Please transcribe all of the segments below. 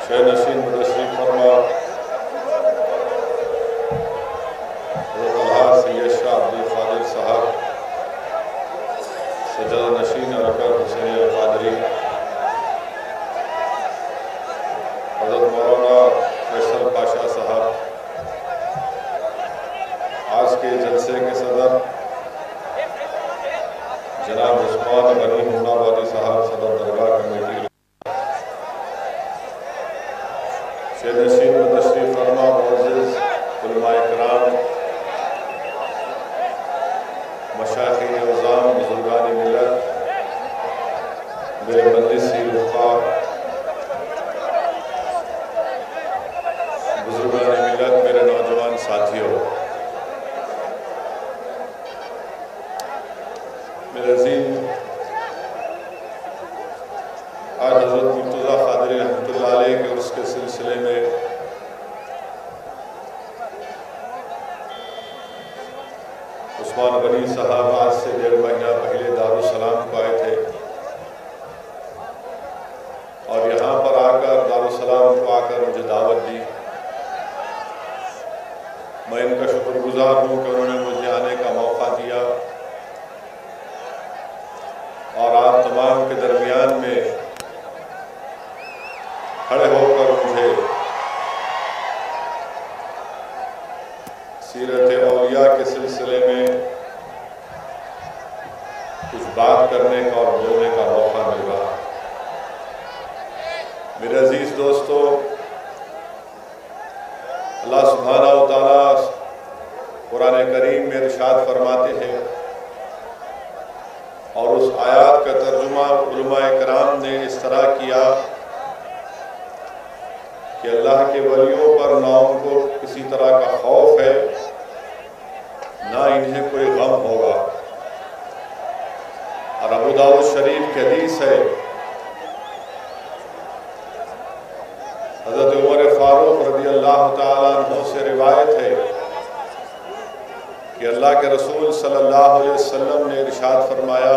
شہ نشین تشریف فرما حضرت الحاج سید شاہ عبدالقادر صاحب، سجادہ نشین ارکان حسین القادری، حضرت مولانا فیصل پاشا صاحب، آج کے جلسے کے صدر جناب عثمان غنی آبادی صاحب، صدر درگاہ کمیٹی، شہ نشین تشریف فرما معزز علماء کرام، مشائخین اعظام، بزرگان ملت، میرے مجلسی رفقا، بزرگان ملت، میرے نوجوان ساتھیوں، میرے عزیز، آج حضرت مرتضیٰ قادری رحمۃ اللہ علیہ کے عرس کے سلسلے میں عثمان غنی صاحب آج سے 1.5 مہینہ پہلے دارالسلام کو آئے تھے اور یہاں پر آ کر دارالسلام کو آ کر مجھے دعوت دی۔ میں ان کا شکر گزار ہوں کہ انہوں نے مجھے آنے کا موقع دیا اور آپ تمام کے درمیان میں کھڑے ہو کر مجھے سیرت اولیاء کے سلسلے میں کچھ بات کرنے کا اور بولنے کا موقع مل رہا۔ میرے عزیز دوستو، اللہ سبحانہ و تعالیٰ قرآن کریم میں ارشاد فرماتے ہیں اور اس آیات کا ترجمہ علماء کرام نے اس طرح کیا کہ اللہ کے ولیوں پر نہ ان کو کسی طرح کا خوف ہے نہ انہیں کوئی غم ہوگا۔ اور ابو داؤد شریف کی حدیث ہے، حضرت عمر فاروق رضی اللہ تعالیٰ عنہ سے روایت ہے کہ اللہ کے رسول صلی اللہ علیہ وسلم نے ارشاد فرمایا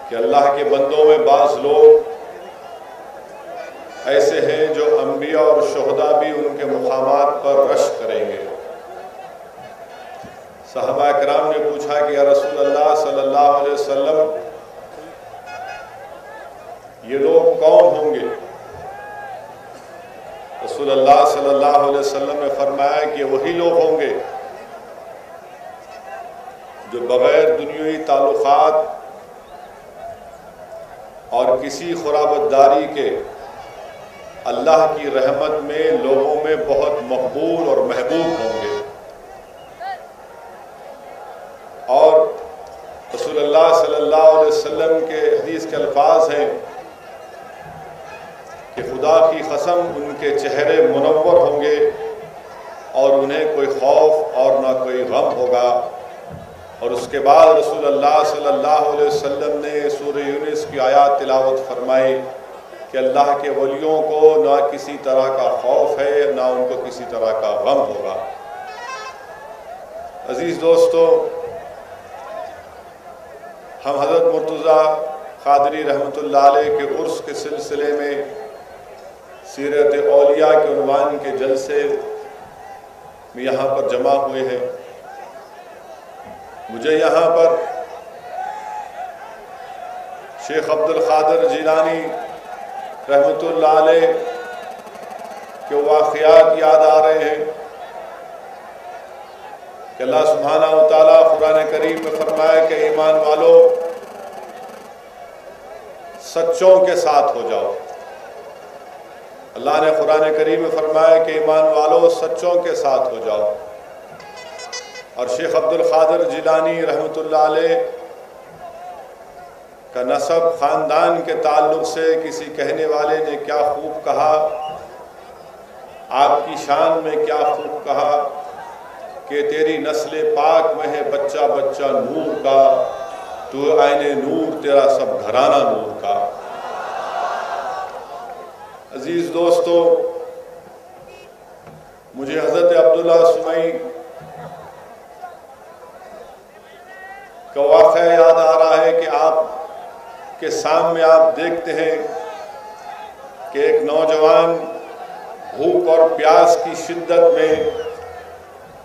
کہ اللہ کے بندوں میں بعض لوگ ایسے ہیں جو انبیاء اور شہداء بھی ان کے مقامات پر رشک کریں گے۔ صحابہ کرام نے پوچھا کہ یا رسول اللہ صلی اللہ علیہ وسلم، یہ لوگ کون ہوں گے؟ رسول اللہ صلی اللہ علیہ وسلم نے فرمایا کہ وہی لوگ ہوں گے جو بغیر دنیاوی تعلقات اور کسی خرابت داری کے اللہ کی رحمت میں لوگوں میں بہت مقبول اور محبوب ہوں گے۔ اور رسول اللہ صلی اللہ علیہ وسلم کے حدیث کے الفاظ ہیں کہ خدا کی قسم ان کے چہرے منور ہوں گے اور انہیں کوئی خوف اور نہ کوئی غم ہوگا۔ اور اس کے بعد رسول اللہ صلی اللہ علیہ وسلم نے سورہ یونس کی آیات تلاوت فرمائی کہ اللہ کے ولیوں کو نہ کسی طرح کا خوف ہے نہ ان کو کسی طرح کا غم ہوگا۔ عزیز دوستو، ہم حضرت مرتضیٰ قادری رحمۃ اللہ علیہ کے عرس کے سلسلے میں سیرت اولیاء کے عنوان کے جلسے میں یہاں پر جمع ہوئے ہیں۔ مجھے یہاں پر شیخ عبدالقادر جیلانی رحمۃ اللہ علیہ کے واقعات یاد آ رہے ہیں کہ اللہ سبحانہ و تعالیٰ قرآن کریم میں فرمایا کہ ایمان والو سچوں کے ساتھ ہو جاؤ۔ اللہ نے قرآن کریم میں فرمایا کہ ایمان والو سچوں کے ساتھ ہو جاؤ۔ اور شیخ عبدالقادر جیلانی رحمۃ اللہ علیہ کا نسب خاندان کے تعلق سے کسی کہنے والے نے کیا خوب کہا، آپ کی شان میں کیا خوب کہا کہ تیری نسل پاک میں ہے بچہ بچہ نور کا، تو عین نور تیرا سب گھرانہ نور کا۔ عزیز دوستو، مجھے حضرت عبداللہ سمعی کا واقعہ یاد آ رہا ہے کہ آپ کے سامنے آپ دیکھتے ہیں کہ ایک نوجوان بھوک اور پیاس کی شدت میں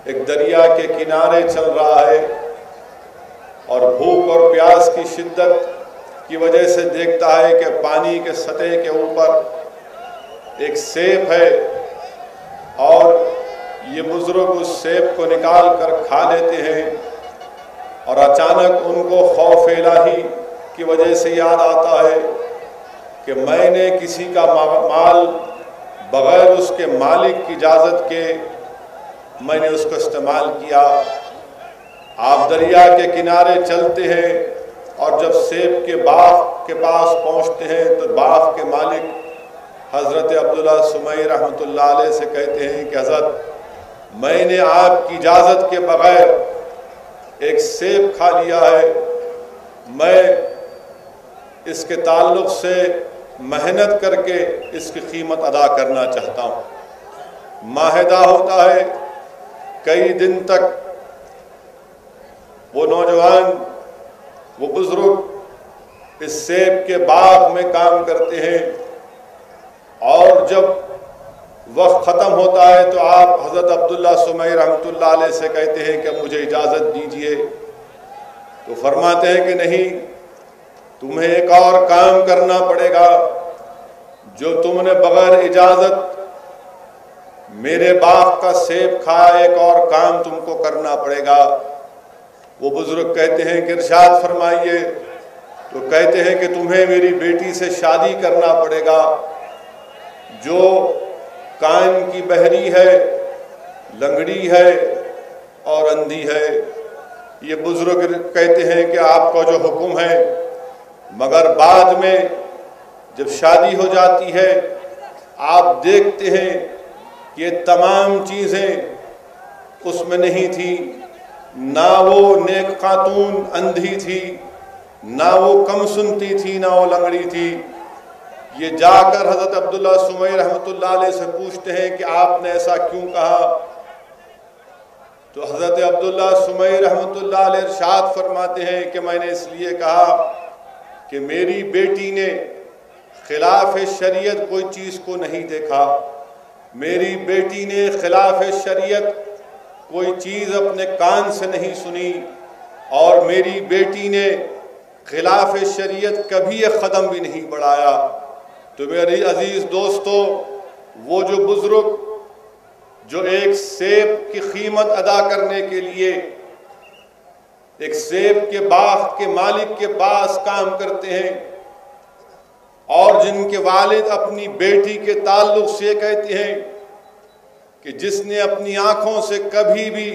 ایک دریا کے کنارے چل رہا ہے اور بھوک اور پیاس کی شدت کی وجہ سے دیکھتا ہے کہ پانی کے سطح کے اوپر ایک سیب ہے اور یہ بزرگ اس سیب کو نکال کر کھا لیتے ہیں اور اچانک ان کو خوف الہی کی وجہ سے یاد آتا ہے کہ میں نے کسی کا مال بغیر اس کے مالک کی اجازت کے میں نے اس کو استعمال کیا۔ آپ دریا کے کنارے چلتے ہیں اور جب سیب کے باغ کے پاس پہنچتے ہیں تو باغ کے مالک حضرت عبداللہ سمی رحمۃ اللہ علیہ سے کہتے ہیں کہ حضرت میں نے آپ کی اجازت کے بغیر ایک سیب کھا لیا ہے، میں اس کے تعلق سے محنت کر کے اس کی قیمت ادا کرنا چاہتا ہوں۔ معاہدہ ہوتا ہے، کئی دن تک وہ نوجوان وہ بزرگ اس سیب کے باغ میں کام کرتے ہیں اور جب وقت ختم ہوتا ہے تو آپ حضرت عبداللہ سمی رحمۃ اللہ علیہ سے کہتے ہیں کہ مجھے اجازت دیجئے، تو فرماتے ہیں کہ نہیں، تمہیں ایک اور کام کرنا پڑے گا جو تم نے بغیر اجازت میرے باغ کا سیب کھایا، ایک اور کام تم کو کرنا پڑے گا۔ وہ بزرگ کہتے ہیں کہ ارشاد فرمائیے، تو کہتے ہیں کہ تمہیں میری بیٹی سے شادی کرنا پڑے گا جو کان کی بہری ہے، لنگڑی ہے اور اندھی ہے۔ یہ بزرگ کہتے ہیں کہ آپ کا جو حکم ہے، مگر بعد میں جب شادی ہو جاتی ہے آپ دیکھتے ہیں کہ یہ تمام چیزیں اس میں نہیں تھی، نہ وہ نیک خاتون اندھی تھی، نہ وہ کم سنتی تھی، نہ وہ لنگڑی تھی۔ یہ جا کر حضرت عبداللہ سمی رحمۃ اللہ علیہ سے پوچھتے ہیں کہ آپ نے ایسا کیوں کہا؟ تو حضرت عبداللہ سمی رحمۃ اللہ علیہ ارشاد فرماتے ہیں کہ میں نے اس لیے کہا کہ میری بیٹی نے خلاف شریعت کوئی چیز کو نہیں دیکھا، میری بیٹی نے خلاف شریعت کوئی چیز اپنے کان سے نہیں سنی، اور میری بیٹی نے خلاف شریعت کبھی ایک قدم بھی نہیں بڑھایا۔ تو میری عزیز دوستو، وہ جو بزرگ جو ایک سیب کی قیمت ادا کرنے کے لیے ایک سیب کے باغ کے مالک کے پاس کام کرتے ہیں اور جن کے والد اپنی بیٹی کے تعلق سے کہتے ہیں کہ جس نے اپنی آنکھوں سے کبھی بھی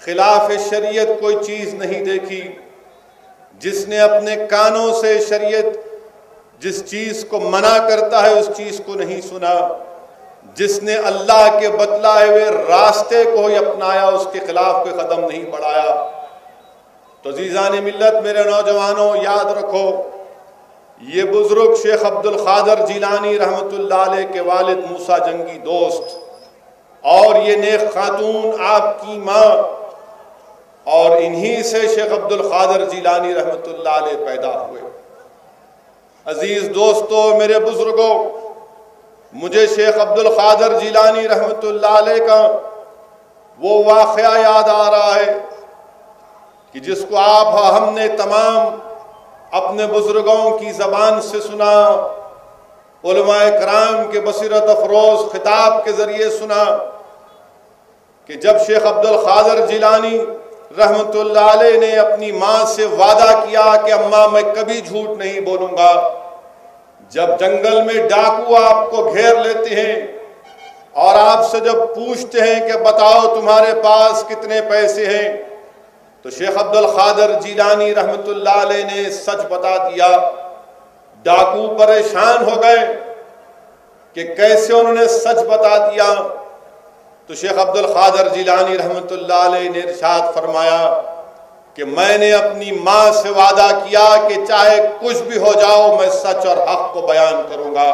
خلاف شریعت کوئی چیز نہیں دیکھی، جس نے اپنے کانوں سے شریعت جس چیز کو منع کرتا ہے اس چیز کو نہیں سنا، جس نے اللہ کے بتلائے ہوئے راستے کو ہی اپنایا، اس کے خلاف کوئی قدم نہیں بڑھایا۔ تو عزیزان ملت، میرے نوجوانوں، یاد رکھو، یہ بزرگ شیخ عبد القادر جیلانی رحمۃ اللہ علیہ کے والد موسیٰ جنگی دوست، اور یہ نیک خاتون آپ کی ماں، اور انہی سے شیخ عبد القادر جیلانی رحمۃ اللہ علیہ پیدا ہوئے۔ عزیز دوستو، میرے بزرگوں، مجھے شیخ عبد القادر جیلانی رحمۃ اللہ علیہ کا وہ واقعہ یاد آ رہا ہے کہ جس کو ہم نے تمام اپنے بزرگوں کی زبان سے سنا، علماء کرام کے بصیرت افروز خطاب کے ذریعے سنا، کہ جب شیخ عبد القادر جیلانی رحمت اللہ علیہ نے اپنی ماں سے وعدہ کیا کہ اماں میں کبھی جھوٹ نہیں بولوں گا، جب جنگل میں ڈاکو آپ کو گھیر لیتے ہیں اور آپ سے جب پوچھتے ہیں کہ بتاؤ تمہارے پاس کتنے پیسے ہیں، تو شیخ عبد القادر جیلانی رحمت اللہ علیہ نے سچ بتا دیا۔ ڈاکو پریشان ہو گئے کہ کیسے انہوں نے سچ بتا دیا، تو شیخ عبد القادر جیلانی رحمت اللہ علیہ نے ارشاد فرمایا کہ میں نے اپنی ماں سے وعدہ کیا کہ چاہے کچھ بھی ہو جاؤ میں سچ اور حق کو بیان کروں گا۔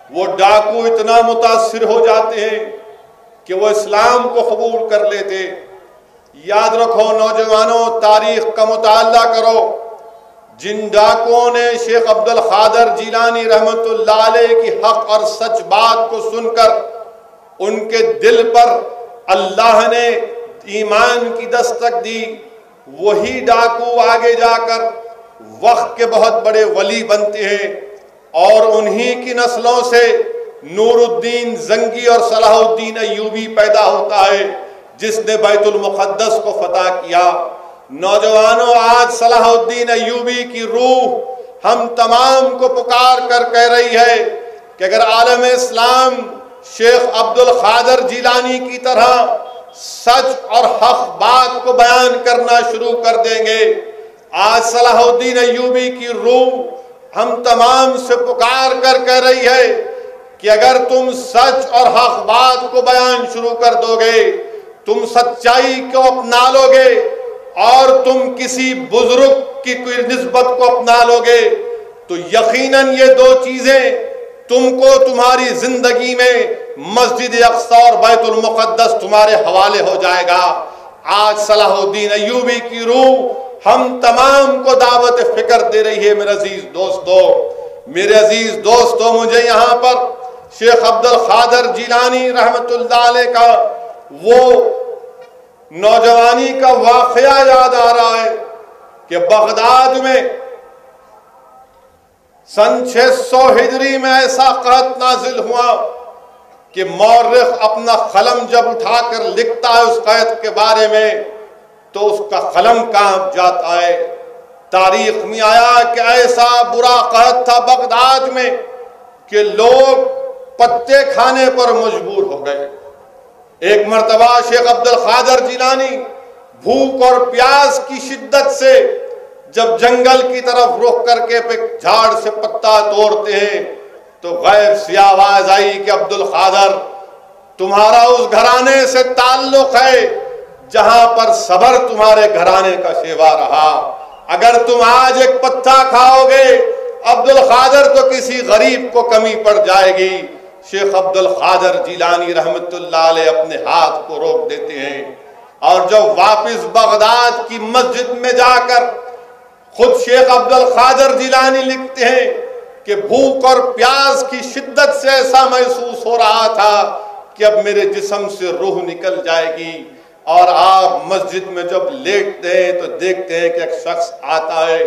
وہ ڈاکو اتنا متاثر ہو جاتے ہیں کہ وہ اسلام کو قبول کر لیتے۔ یاد رکھو نوجوانوں، تاریخ کا مطالعہ کرو، جن ڈاکوؤں نے شیخ عبد القادر جیلانی رحمت اللہ علیہ کی حق اور سچ بات کو سن کر ان کے دل پر اللہ نے ایمان کی دستک دی، وہی ڈاکو آگے جا کر وقت کے بہت بڑے ولی بنتے ہیں، اور انہی کی نسلوں سے نور الدین زنگی اور صلاح الدین ایوبی پیدا ہوتا ہے جس نے بیت المقدس کو فتح کیا۔ نوجوانوں، آج صلاح الدین ایوبی کی روح ہم تمام کو پکار کر کہہ رہی ہے کہ اگر عالم اسلام شیخ عبد القادر جیلانی کی طرح سچ اور حق بات کو بیان کرنا شروع کر دیں گے، آج صلاح الدین ایوبی کی روح ہم تمام سے پکار کر کہہ رہی ہے کہ اگر تم سچ اور حق بات کو بیان شروع کر دو گے، تم سچائی کو اپنا لو گے اور تم کسی بزرگ کی کوئی نسبت کو اپنا لو گے، تو یقیناً یہ دو چیزیں تم کو تمہاری زندگی میں مسجد اقصی اور بیت المقدس تمہارے حوالے ہو جائے گا۔ آج صلاح الدین ایوبی کی روح ہم تمام کو دعوت فکر دے رہی ہے۔ میرے عزیز دوستو، مجھے یہاں پر شیخ عبد القادر جیلانی رحمت اللہ علیہ کا وہ نوجوانی کا واقعہ یاد آ رہا ہے کہ بغداد میں سن 600 ہجری میں ایسا قحط نازل ہوا کہ مورخ اپنا قلم جب اٹھا کر لکھتا ہے اس قحط کے بارے میں تو اس کا قلم کانپ جاتا ہے۔ تاریخ میں آیا کہ ایسا برا قحط تھا بغداد میں کہ لوگ پتے کھانے پر مجبور ہو گئے۔ ایک مرتبہ شیخ عبد القادر جیلانی بھوک اور پیاس کی شدت سے جب جنگل کی طرف رخ کر کے جھاڑ سے پتا توڑتے ہیں تو غیب سے آواز آئی کہ عبد القادر، تمہارا اس گھرانے سے تعلق ہے جہاں پر صبر تمہارے گھرانے کا شیوا رہا، اگر تم آج ایک پتا کھاؤ گے عبد القادر تو کسی غریب کو کمی پڑ جائے گی۔ شیخ عبد القادر جیلانی رحمت اللہ علیہ اپنے ہاتھ کو روک دیتے ہیں اور جب واپس بغداد کی مسجد میں جا کر خود شیخ عبد القادر جیلانی لکھتے ہیں کہ بھوک اور پیاس کی شدت سے ایسا محسوس ہو رہا تھا کہ اب میرے جسم سے روح نکل جائے گی، اور آپ مسجد میں جب لیٹتے ہیں تو دیکھتے ہیں کہ ایک شخص آتا ہے،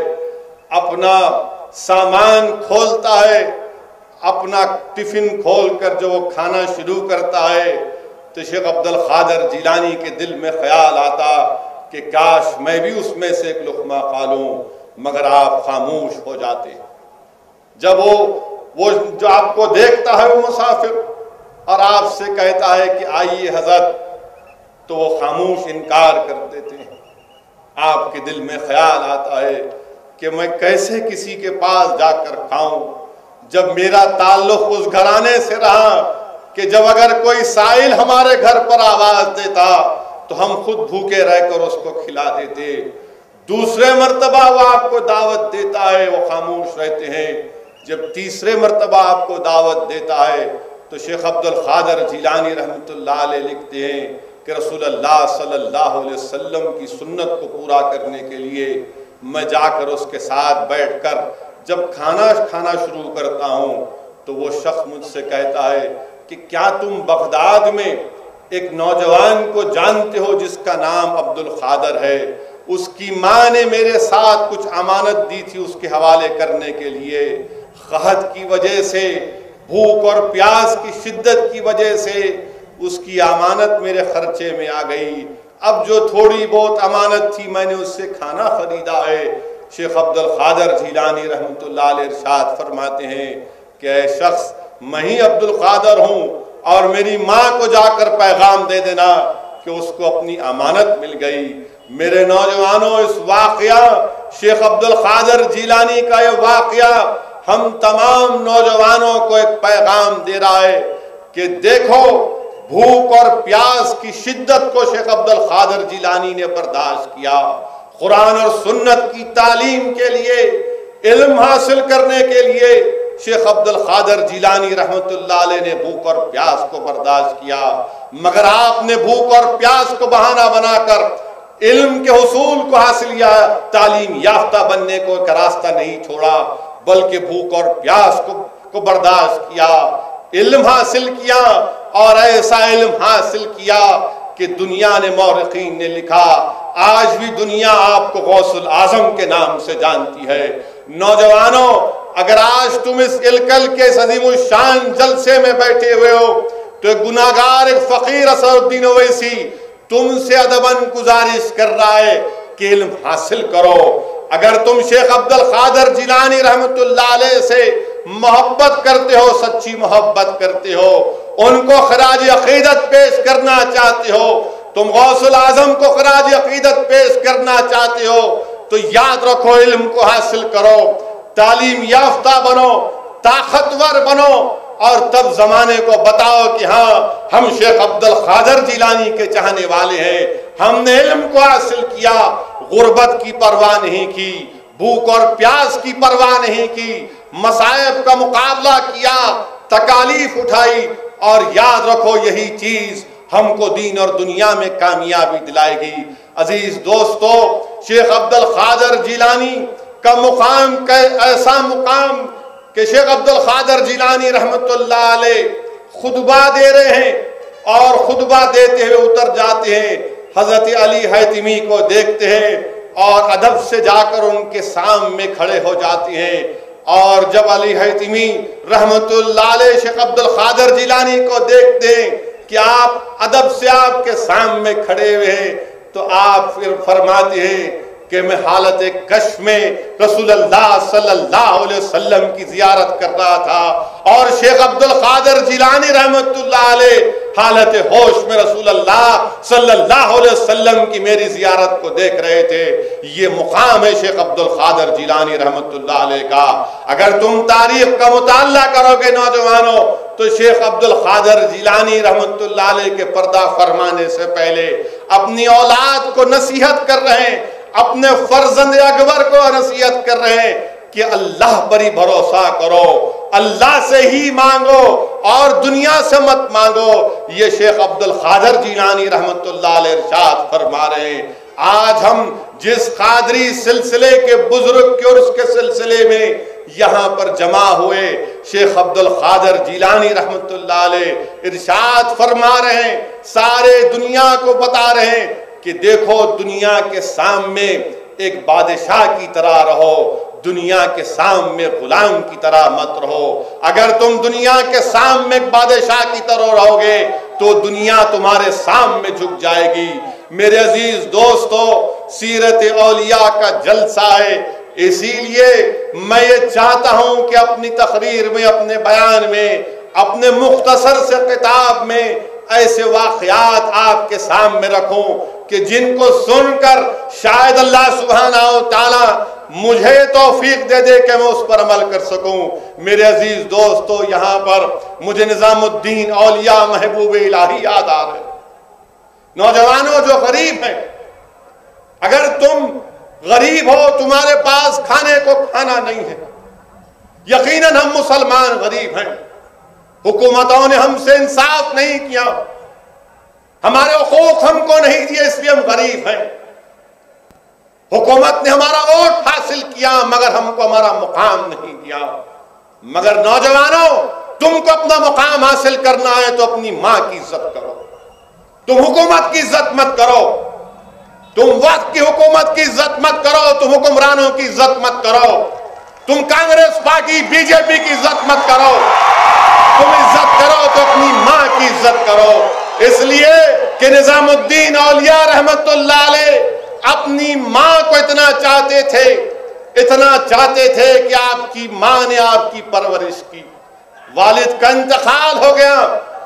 اپنا سامان کھولتا ہے، اپنا ٹفن کھول کر جو وہ کھانا شروع کرتا ہے تو شیخ عبد القادر جیلانی کے دل میں خیال آتا کہ کاش میں بھی اس میں سے ایک لقمہ کھا لوں، مگر آپ خاموش ہو جاتے۔ جب وہ جو آپ کو دیکھتا ہے وہ مسافر اور آپ سے کہتا ہے کہ آئیے حضرت، تو وہ خاموش انکار کر دیتے ہیں۔ آپ کے دل میں خیال آتا ہے کہ میں کیسے کسی کے پاس جا کر کھاؤں جب میرا تعلق اس گھرانے سے رہا کہ جب اگر کوئی سائل ہمارے گھر پر آواز دیتا تو ہم خود بھوکے رہ کر اس کو کھلا دیتے۔ دوسرے مرتبہ وہ آپ کو دعوت دیتا ہے، وہ خاموش رہتے ہیں۔ جب تیسرے مرتبہ آپ کو دعوت دیتا ہے تو شیخ عبد القادر جیلانی رحمت اللہ علیہ لکھتے ہیں کہ رسول اللہ صلی اللہ علیہ وسلم کی سنت کو پورا کرنے کے لیے میں جا کر اس کے ساتھ بیٹھ کر جب کھانا کھانا شروع کرتا ہوں تو وہ شخص مجھ سے کہتا ہے کہ کیا تم بغداد میں ایک نوجوان کو جانتے ہو جس کا نام عبد القادر ہے؟ اس کی ماں نے میرے ساتھ کچھ امانت دی تھی اس کے حوالے کرنے کے لیے، قحط کی وجہ سے، بھوک اور پیاس کی شدت کی وجہ سے اس کی امانت میرے خرچے میں آ گئی، اب جو تھوڑی بہت امانت تھی میں نے اس سے کھانا خریدا ہے۔ شیخ عبد القادر جیلانی رحمت اللہ علیہ ارشاد فرماتے ہیں کہ اے شخص، میں ہی عبد القادر ہوں اور میری ماں کو جا کر پیغام دے دینا کہ اس کو اپنی امانت مل گئی۔ میرے نوجوانوں، اس واقعہ شیخ عبد القادر جیلانی کا یہ واقعہ ہم تمام نوجوانوں کو ایک پیغام دے رہا ہے کہ دیکھو، بھوک اور پیاس کی شدت کو شیخ عبد القادر جیلانی نے برداشت کیا، قرآن اور سنت کی تعلیم کے لیے، علم حاصل کرنے کے لیے شیخ عبد القادر جیلانی رحمت اللہ علیہ نے بھوک اور پیاس کو برداشت کیا، مگر آپ نے بھوک اور پیاس کو بہانہ بنا کر علم کے حصول کو حاصل یا تعلیم یافتہ بننے کو ایک راستہ نہیں چھوڑا، بلکہ بھوک اور پیاس کو برداشت کیا، علم حاصل کیا، اور ایسا علم حاصل کیا کہ دنیا نے، مورخین نے لکھا، آج بھی دنیا آپ کو غوث الاعظم کے نام سے جانتی ہے۔ نوجوانوں، اگر آج تم اس الکل کے عظیم الشان جلسے میں بیٹھے ہوئے ہو تو ایک گناہگار، ایک فقیر اسد الدین اویسی تم سے ادباً گزارش کر رہا ہے کہ علم حاصل کرو۔ اگر تم شیخ عبد القادر جیلانی رحمت اللہ علیہ سے محبت کرتے ہو، سچی محبت کرتے ہو، ان کو خراج عقیدت پیش کرنا چاہتے ہو، تم غوث الاعظم کو خراج عقیدت پیش کرنا چاہتے ہو، تو یاد رکھو علم کو حاصل کرو، تعلیم یافتہ بنو، طاقتور بنو، اور تب زمانے کو بتاؤ کہ ہاں ہم شیخ عبد القادر جیلانی کے چاہنے والے ہیں، ہم نے علم کو حاصل کیا، غربت کی پرواہ نہیں کی، بھوک اور پیاس کی پرواہ نہیں کی، مصائب کا مقابلہ کیا، تکالیف اٹھائی، اور یاد رکھو یہی چیز ہم کو دین اور دنیا میں کامیابی دلائے گی۔ عزیز دوستو، شیخ عبد القادر جیلانی کا مقام ایسا مقام کہ شیخ عبد القادر جیلانی رحمت اللہ علیہ خطبہ دے رہے ہیں، اور خطبہ دیتے ہوئے اتر جاتے ہیں، حضرت علی حیتمی کو دیکھتے ہیں اور ادب سے جا کر ان کے سامنے کھڑے ہو جاتے ہیں، اور جب علی حیتمی رحمت اللہ علیہ شیخ عبد القادر جیلانی کو دیکھتے ہیں کہ آپ ادب سے آپ کے سامنے کھڑے ہوئے ہیں، تو آپ پھر فرماتے ہیں کہ میں حالت کشف میں رسول اللہ صلی اللہ علیہ وسلم کی زیارت کر رہا تھا، اور شیخ عبد القادر جیلانی رحمت اللہ علیہ حالت ہوش میں رسول اللہ صلی اللہ علیہ وسلم کی میری زیارت کو دیکھ رہے تھے۔ یہ مقام ہے شیخ عبد القادر جیلانی رحمت اللہ علیہ کا۔ اگر تم تاریخ کا مطالعہ کرو گے نوجوانوں، تو شیخ عبد القادر جیلانی رحمت اللہ علیہ کے پردہ فرمانے سے پہلے اپنی اولاد کو نصیحت کر رہے ہیں، اپنے فرزند اکبر کو نصیحت کر رہے ہیں کہ اللہ پر ہی بھروسہ کرو، اللہ سے ہی مانگو اور دنیا سے مت مانگو۔ یہ شیخ عبد القادر جیلانی رحمت اللہ علیہ ارشاد فرما رہے ہیں۔ آج ہم جس قادری سلسلے کے بزرگ کے اور اس کے سلسلے میں یہاں پر جمع ہوئے، شیخ عبد القادر جیلانی رحمت اللہ علیہ ارشاد فرما رہے ہیں، سارے دنیا کو بتا رہے ہیں کہ دیکھو دنیا کے سامنے ایک بادشاہ کی طرح رہو، دنیا کے سامنے غلام کی طرح مت رہو۔ اگر تم دنیا کے سامنے ایک بادشاہ کی طرح رہو گے تو دنیا تمہارے سامنے جھک جائے گی۔ میرے عزیز دوستو، سیرت اولیاء کا جلسہ ہے، اسی لیے میں یہ چاہتا ہوں کہ اپنی تقریر میں، اپنے بیان میں، اپنے مختصر سے خطاب میں ایسے واقعات آپ کے سامنے رکھوں کہ جن کو سن کر شاید اللہ سبحانہ و تعالی مجھے توفیق دے دے کہ میں اس پر عمل کر سکوں۔ میرے عزیز دوستو، یہاں پر مجھے نظام الدین اولیاء محبوب الہی یاد آ رہے۔ نوجوانوں جو غریب ہیں، اگر تم غریب ہو، تمہارے پاس کھانے کو کھانا نہیں ہے، یقیناً ہم مسلمان غریب ہیں، حکومتوں نے ہم سے انصاف نہیں کیا، ہمارے حقوق ہم کو نہیں دیے، اس لیے ہم غریب ہیں۔ حکومت نے ہمارا ووٹ حاصل کیا مگر ہم کو ہمارا مقام نہیں دیا۔ مگر نوجوانوں، تم کو اپنا مقام حاصل کرنا ہے تو اپنی ماں کی عزت کرو، تم حکومت کی عزت مت کرو، تم وقت کی حکومت کی عزت مت کرو، تم حکمرانوں کی عزت مت کرو، تم کانگریس پارٹی بی جے پی کی عزت مت کرو، تم عزت کرو تو اپنی ماں کی عزت کرو۔ اس لیے کہ نظام الدین اولیاء رحمت اللہ علیہ اپنی ماں کو اتنا چاہتے تھے کہ آپ کی ماں نے آپ کی پرورش کی، والد کا انتقال ہو گیا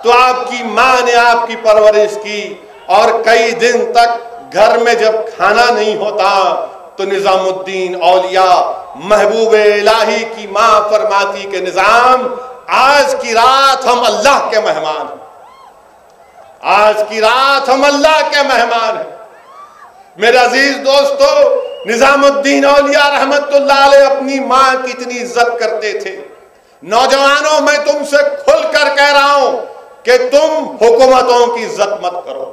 تو آپ کی ماں نے آپ کی پرورش کی، اور کئی دن تک گھر میں جب کھانا نہیں ہوتا تو نظام الدین اولیاء محبوب الہی کی ماں فرماتی کہ نظام، آج کی رات ہم اللہ کے مہمان ہیں، آج کی رات ہم اللہ کے مہمان ہیں۔ میرے عزیز دوستو، نظام الدین اولیاء رحمت اللہ علیہ اپنی ماں کی اتنی عزت کرتے تھے۔ نوجوانوں، میں تم سے کھل کر کہہ رہا ہوں کہ تم حکومتوں کی عزت مت کرو،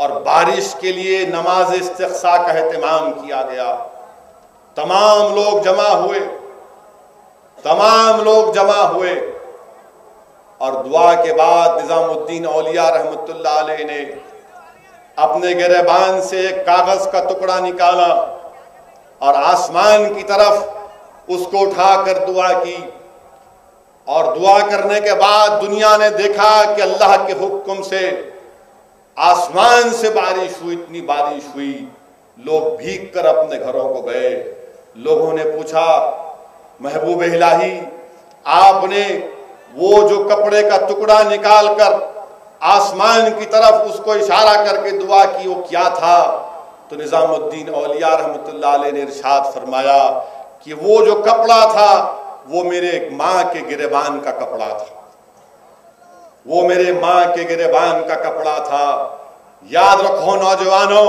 اور بارش کے لیے نماز استسقاء کا اہتمام کیا گیا۔ تمام لوگ جمع ہوئے اور دعا کے بعد نظام الدین اولیاء رحمۃ اللہ علیہ نے اپنے گریبان سے ایک کاغذ کا ٹکڑا نکالا اور آسمان کی طرف اس کو اٹھا کر دعا کی، اور دعا کرنے کے بعد دنیا نے دیکھا کہ اللہ کے حکم سے آسمان سے بارش ہوئی، اتنی بارش ہوئی، لوگ بھیگ کر اپنے گھروں کو گئے۔ لوگوں نے پوچھا محبوب الہی آپ نے وہ جو کپڑے کا ٹکڑا نکال کر آسمان کی طرف اس کو اشارہ کر کے دعا کی، وہ کیا تھا؟ تو نظام الدین اولیاء رحمۃ اللہ علیہ نے ارشاد فرمایا کہ وہ جو کپڑا تھا وہ میرے ماں کے گریبان کا کپڑا تھا، وہ میرے ماں کے گریبان کا کپڑا تھا۔ یاد رکھو نوجوانوں،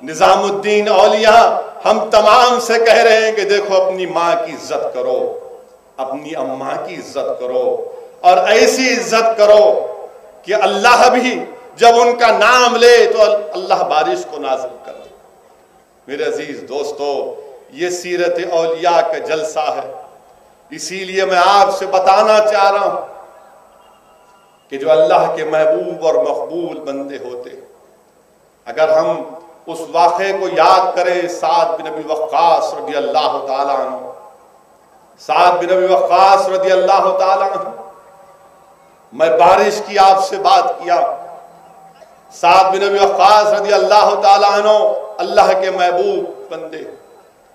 نظام الدین اولیاء ہم تمام سے کہہ رہے ہیں کہ دیکھو اپنی ماں کی عزت کرو، اپنی اماں کی عزت کرو، اور ایسی عزت کرو کہ اللہ بھی جب ان کا نام لے تو اللہ بارش کو نازل کر دے۔ میرے عزیز دوستو، یہ سیرت اولیاء کا جلسہ ہے، اسی لیے میں آپ سے بتانا چاہ رہا ہوں کہ جو اللہ کے محبوب اور مقبول بندے ہوتے، اگر ہم اس واقعے کو یاد کریں، سعد بن ابی وقاص رضی اللہ تعالیٰ عنہ، سعد بن ابی وقاص رضی اللہ تعالیٰ عنہ، میں بارش کی آپ سے بات کیا۔ سعد بن ابی وقاص رضی اللہ تعالیٰ عنہ اللہ کے محبوب بندے،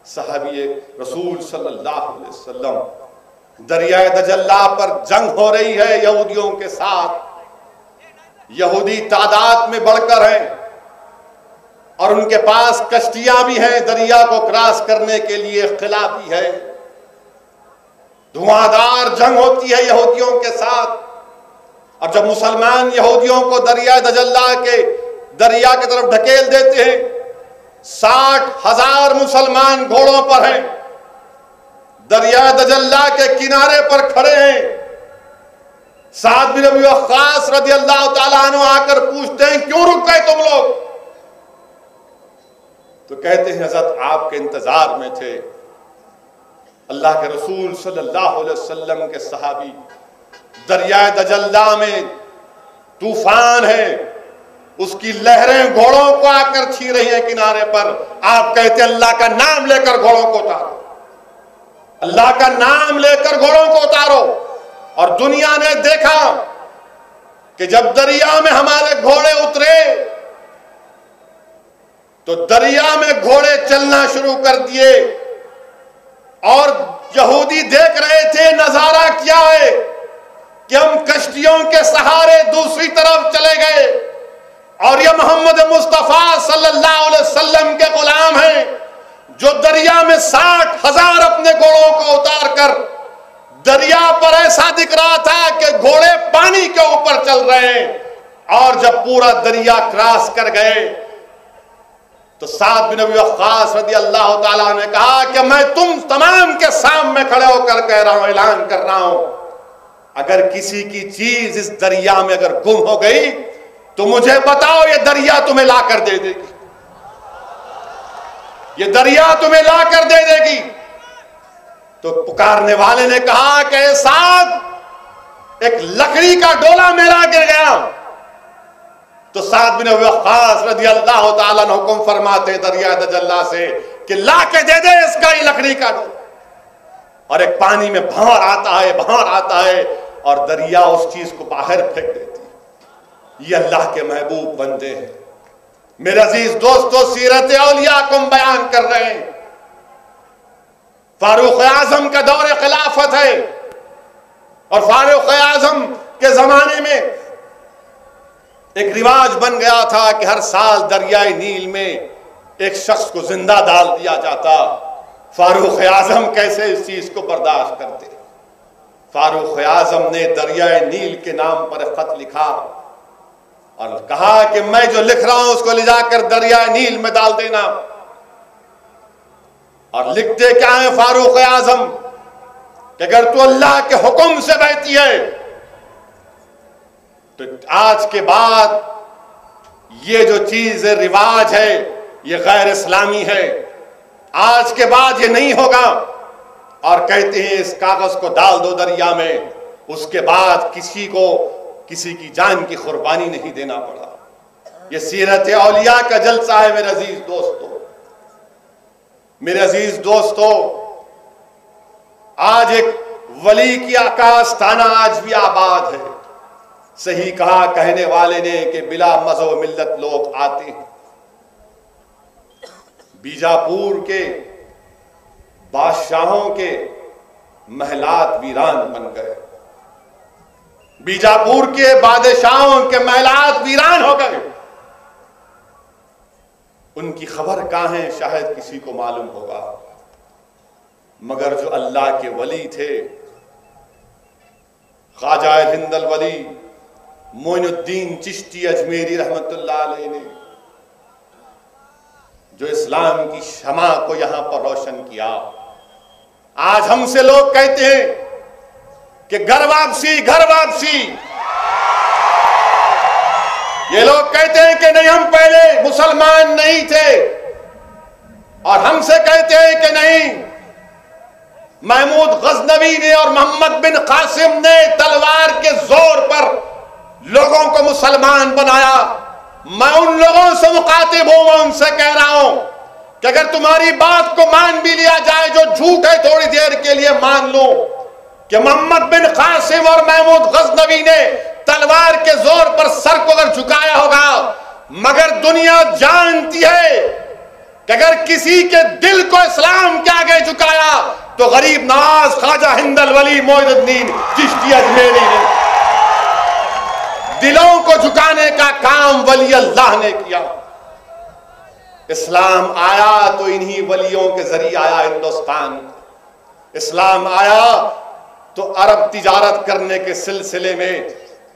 صحابی رسول صلی اللہ علیہ وسلم، دریائے دجلہ پر جنگ ہو رہی ہے یہودیوں کے ساتھ، یہودی تعداد میں بڑھ کر ہیں اور ان کے پاس کشتیاں بھی ہیں، دریا کو کراس کرنے کے لیے قلعہ بھی ہے، دھواں جنگ ہوتی ہے یہودیوں کے ساتھ۔ اور جب مسلمان یہودیوں کو دریائے دجلہ کے دریا کی طرف ڈھکیل دیتے ہیں، 60,000 مسلمان گھوڑوں پر ہیں، دریائے دجلہ کے کنارے پر کھڑے ہیں۔ سعد بن ابی وقاص رضی اللہ تعالیٰ عنہ آ کر پوچھتے ہیں کیوں رک گئے تم لوگ؟ تو کہتے ہیں حضرت آپ کے انتظار میں تھے، اللہ کے رسول صلی اللہ علیہ وسلم کے صحابی، دریائے دجلہ میں طوفان ہے، اس کی لہریں گھوڑوں کو آ کر چھین رہی ہیں کنارے پر، آپ کہتے ہیں اللہ کا نام لے کر گھوڑوں کو اتارو، اللہ کا نام لے کر گھوڑوں کو اتارو۔ اور دنیا نے دیکھا کہ جب دریا میں ہمارے گھوڑے اترے تو دریا میں گھوڑے چلنا شروع کر دیے، اور یہودی دیکھ رہے تھے نظارہ کیا ہے کہ ہم کشتیوں کے سہارے دوسری طرف چلے گئے، اور یہ محمد مصطفیٰ صلی اللہ علیہ وسلم کے غلام ہیں جو دریا میں 60,000 اپنے گھوڑوں کو اتار کر دریا پر ایسا دکھ رہا تھا کہ گھوڑے پانی کے اوپر چل رہے ہیں۔ اور جب پورا دریا کراس کر گئے تو سعد بن ابی وقاص رضی اللہ تعالیٰ نے کہا کہ میں تم تمام کے سامنے کھڑے ہو کر کہہ رہا ہوں، اعلان کر رہا ہوں، اگر کسی کی چیز اس دریا میں اگر گم ہو گئی تو مجھے بتاؤ، یہ دریا تمہیں لا کر دے دے گی، یہ دریا تمہیں لا کر دے دے گی۔ تو پکارنے والے نے کہا کہ اے سعد، ایک لکڑی کا ڈولا میرا گر گیا۔ تو سعد بن ابی وقاص رضی اللہ تعالیٰ عنہ حکم فرماتے دریائے دجلہ سے کہ لا کے دے دے اس کا ہی لکڑی کا ڈولا، اور ایک پانی میں بھنور آتا ہے اور دریا اس چیز کو باہر پھینک دیتی ہے۔ یہ اللہ کے محبوب بندے ہیں۔ میرے عزیز دوستو، سیرت اولیاء کو ہم بیان کر رہے ہیں۔ فاروق اعظم کا دور خلافت ہے، اور فاروق اعظم کے زمانے میں ایک رواج بن گیا تھا کہ ہر سال دریائے نیل میں ایک شخص کو زندہ ڈال دیا جاتا۔ فاروق اعظم کیسے اس چیز کو برداشت کرتے؟ فاروق اعظم نے دریائے نیل کے نام پر ایک خط لکھا اور کہا کہ میں جو لکھ رہا ہوں اس کو لے جا کر دریائے نیل میں ڈال دینا۔ اور لکھتے کیا ہیں فاروق اعظم کہ اگر تو اللہ کے حکم سے بہتی ہے تو آج کے بعد یہ جو چیز رواج ہے یہ غیر اسلامی ہے، آج کے بعد یہ نہیں ہوگا، اور کہتے ہیں اس کاغذ کو ڈال دو دریا میں، اس کے بعد کسی کو کسی کی جان کی قربانی نہیں دینا پڑا۔ یہ سیرت اولیاء کا جلسہ ہے میرے عزیز دوستو۔ میرے عزیز دوستو، آج ایک ولی کی آستانہ آج بھی آباد ہے۔ صحیح کہا کہنے والے نے کہ بلا مذہب و ملت لوگ آتے ہیں۔ بیجاپور کے بادشاہوں کے محلات ویران بن گئے، بیجاپور کے بادشاہوں کے محلات ویران ہو گئے۔ ان کی خبر کہاں ہے شاید کسی کو معلوم ہوگا، مگر جو اللہ کے ولی تھے، خواجہ ہند الولی معین الدین چشتی اجمیری رحمت اللہ علیہ نے جو اسلام کی شمع کو یہاں پر روشن کیا، آج ہم سے لوگ کہتے ہیں کہ گھر واپسی گھر واپسی۔ یہ لوگ کہتے ہیں کہ نہیں ہم پہلے مسلمان نہیں تھے، اور ہم سے کہتے ہیں کہ نہیں، محمود غزنوی نے اور محمد بن قاسم نے تلوار کے زور پر لوگوں کو مسلمان بنایا۔ میں ان لوگوں سے مخاطب ہوں، میں ان سے کہہ رہا ہوں کہ اگر تمہاری بات کو مان بھی لیا جائے، جو جھوٹ ہے تھوڑی دیر کے لیے مان لو کہ محمد بن قاسم اور محمود غزنوی نے تلوار کے زور پر سر کو اگر جھکایا ہوگا، مگر دنیا جانتی ہے کہ اگر کسی کے دل کو اسلام کے آگے جھکایا تو غریب نواز خواجہ ہند الولی معین الدین چشتی اجمیری نے دلوں کو جھکانے کا کام ولی اللہ نے کیا۔ اسلام آیا تو انہی ولیوں کے ذریعے آیا ہندوستان۔ اسلام آیا تو عرب تجارت کرنے کے سلسلے میں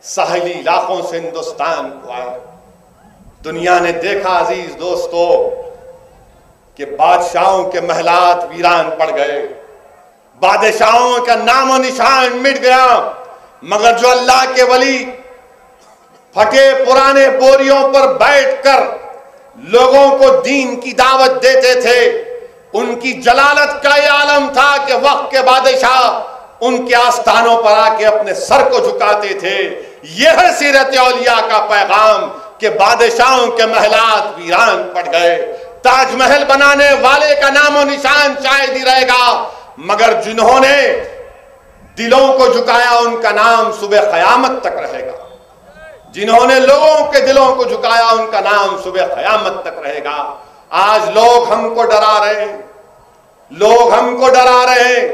ساحلی علاقوں سے ہندوستان کو آیا۔ دنیا نے دیکھا عزیز دوستو کہ بادشاہوں کے محلات ویران پڑ گئے، بادشاہوں کا نام و نشان مٹ گیا، مگر جو اللہ کے ولی پھٹے پرانے بوریوں پر بیٹھ کر لوگوں کو دین کی دعوت دیتے تھے، ان کی جلالت کا یہ عالم تھا کہ وقت کے بادشاہ ان کے آستانوں پر آ کے اپنے سر کو جھکاتے تھے۔ یہ ہے سیرت اولیاء کا پیغام کہ بادشاہوں کے محلات ویران پڑ گئے، تاج محل بنانے والے کا نام و نشان شاید ہی رہے گا، مگر جنہوں نے دلوں کو جھکایا ان کا نام صبح قیامت تک رہے گا، جنہوں نے لوگوں کے دلوں کو جھکایا ان کا نام صبح قیامت تک رہے گا۔ آج لوگ ہم کو ڈرا رہے ہیں، لوگ ہم کو ڈرا رہے ہیں،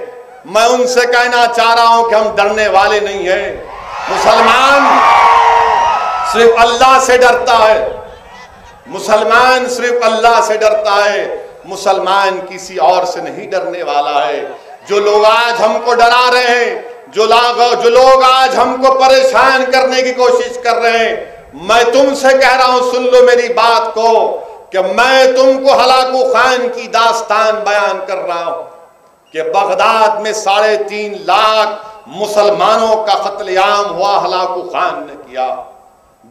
میں ان سے کہنا چاہ رہا ہوں کہ ہم ڈرنے والے نہیں ہیں۔ مسلمان صرف اللہ سے ڈرتا ہے، مسلمان صرف اللہ سے ڈرتا ہے، مسلمان کسی اور سے نہیں ڈرنے والا ہے۔ جو لوگ آج ہم کو ڈرا رہے ہیں، جو لوگ آج ہم کو پریشان کرنے کی کوشش کر رہے ہیں، میں تم سے کہہ رہا ہوں سن لو میری بات کو کہ میں تم کو ہلاکو خان کی داستان بیان کر رہا ہوں کہ بغداد میں 3.5 لاکھ مسلمانوں کا قتل عام ہوا، ہلاکو خان نے کیا۔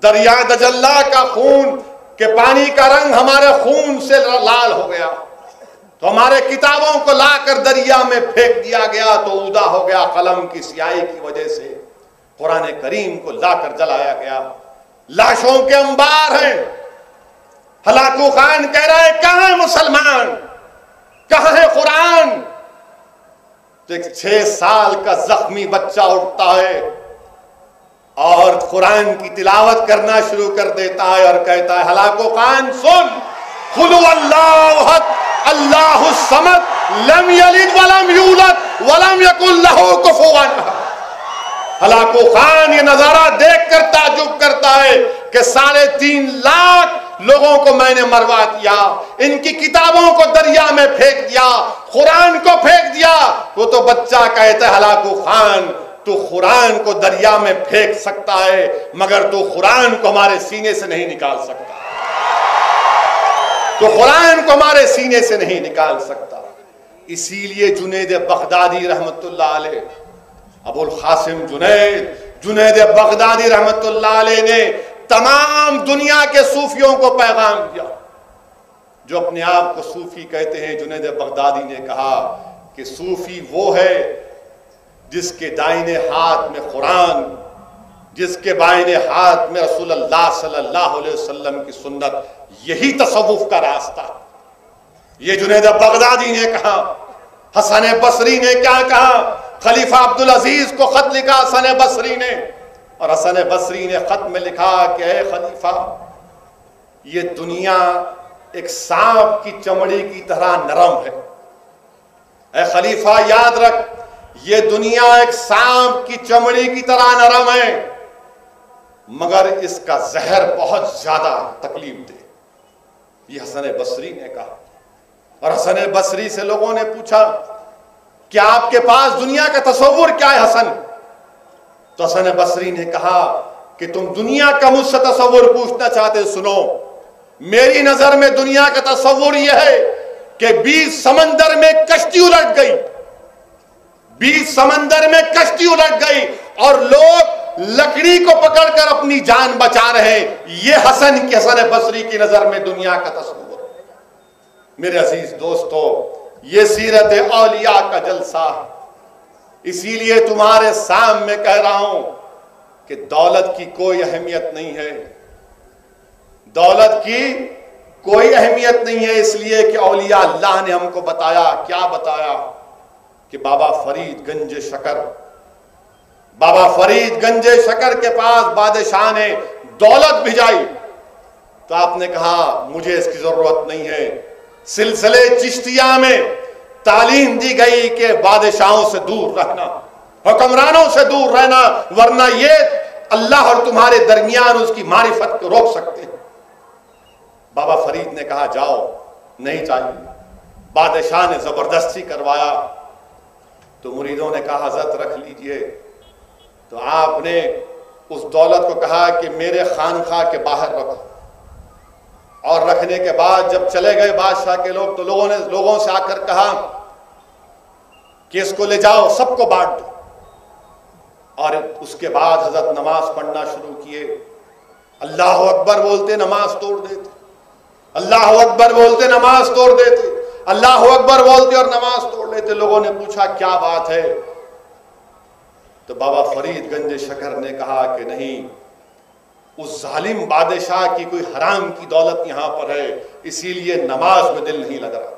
دریا دجلہ کا خون کہ پانی کا رنگ ہمارے خون سے لال ہو گیا، تو ہمارے کتابوں کو لا کر دریا میں پھینک دیا گیا تو اودا ہو گیا قلم کی سیاہی کی وجہ سے۔ قرآن کریم کو لا کر جلایا گیا، لاشوں کے انبار ہیں۔ ہلاکو خان کہہ رہا ہے کہاں ہے مسلمان، کہاں ہے قرآن؟ تو ایک 6 سال کا زخمی بچہ اٹھتا ہے اور قرآن کی تلاوت کرنا شروع کر دیتا ہے اور کہتا ہے ہلاکو خان سن، قل هو اللہ احد اللہ الصمد لم یلد ولم یولد ولم یکن لہ کفوا احد۔ ہلاکو خان یہ نظارہ دیکھ کر تعجب کرتا ہے کہ 3.5 لاکھ لوگوں کو میں نے مروا دیا، ان کی کتابوں کو دریا میں پھینک دیا، قرآن کو پھینک دیا۔ وہ تو بچہ کہتا ہے ہلاکو خان تو قرآن کو دریا میں پھینک سکتا ہے مگر تو قرآن کو ہمارے سینے سے نہیں نکال سکتا، تو قرآن کو ہمارے سینے سے نہیں نکال سکتا۔ اسی لیے جنید بغدادی رحمت اللہ علیہ، ابو القاسم جنید بغدادی رحمت اللہ علیہ نے تمام دنیا کے صوفیوں کو پیغام دیا. جو اپنے آپ کو صوفی کہتے ہیں، جنید بغدادی نے کہا کہ صوفی وہ ہے جس کے دائنے ہاتھ میں قرآن، جس کے بائیں ہاتھ میں رسول اللہ صلی اللہ علیہ وسلم کی سنت، یہی تصوف کا راستہ. یہ جنید بغدادی نے کہا. حسن بصری نے کیا کہا؟ خلیفہ عبدالعزیز کو خط لکھا حسن بصری نے، اور حسن بصری نے خط میں لکھا کہ اے خلیفہ، یہ دنیا ایک سانپ کی چمڑی کی طرح نرم ہے. اے خلیفہ یاد رکھ، یہ دنیا ایک سانپ کی چمڑی کی طرح نرم ہے، مگر اس کا زہر بہت زیادہ تکلیف دہ. یہ حسن بصری نے کہا. اور حسن بصری سے لوگوں نے پوچھا کہ آپ کے پاس دنیا کا تصور کیا ہے حسن؟ تو حسن بصری نے کہا کہ تم دنیا کا مجھ سے تصور پوچھنا چاہتے، سنو، میری نظر میں دنیا کا تصور یہ ہے کہ 20 سمندر میں کشتی الٹ گئی، 20 سمندر میں کشتی الٹ گئی اور لوگ لکڑی کو پکڑ کر اپنی جان بچا رہے. یہ حسن بصری کی نظر میں دنیا کا تصور. میرے عزیز دوستو، یہ سیرت اولیاء کا جلسہ، اسی لیے تمہارے سامنے کہہ رہا ہوں کہ دولت کی کوئی اہمیت نہیں ہے. دولت کی کوئی اہمیت نہیں ہے، اس لیے کہ اولیاء اللہ نے ہم کو بتایا. کیا بتایا؟ کہ بابا فرید گنج شکر کے پاس بادشاہ نے دولت بھیجائی تو آپ نے کہا مجھے اس کی ضرورت نہیں ہے. سلسلے چشتیہ میں تعلیم دی گئی کہ بادشاہوں سے دور رہنا، حکمرانوں سے دور رہنا، ورنہ یہ اللہ اور تمہارے درمیان اس کی معرفت کو روک سکتے ہیں. بابا فرید نے کہا جاؤ، نہیں چاہیے. بادشاہ نے زبردستی کروایا تو مریدوں نے کہا حضرت رکھ لیجئے. تو آپ نے اس دولت کو کہا کہ میرے خانقاہ کے باہر رکھو. اور رکھنے کے بعد جب چلے گئے بادشاہ کے لوگ تو لوگوں نے لوگوں سے آ کر کہا کہ اس کو لے جاؤ، سب کو بانٹ دو. اور اس کے بعد حضرت نماز پڑھنا شروع کیے. اللہ اکبر بولتے نماز توڑ دیتے، اللہ اکبر بولتے نماز توڑ دیتے، اللہ اکبر بولتے اور نماز توڑ لیتے. لوگوں نے پوچھا کیا بات ہے؟ تو بابا فرید گنج شکر نے کہا کہ نہیں، اس ظالم بادشاہ کی کوئی حرام کی دولت یہاں پر ہے، اسی لیے نماز میں دل نہیں لگ رہا.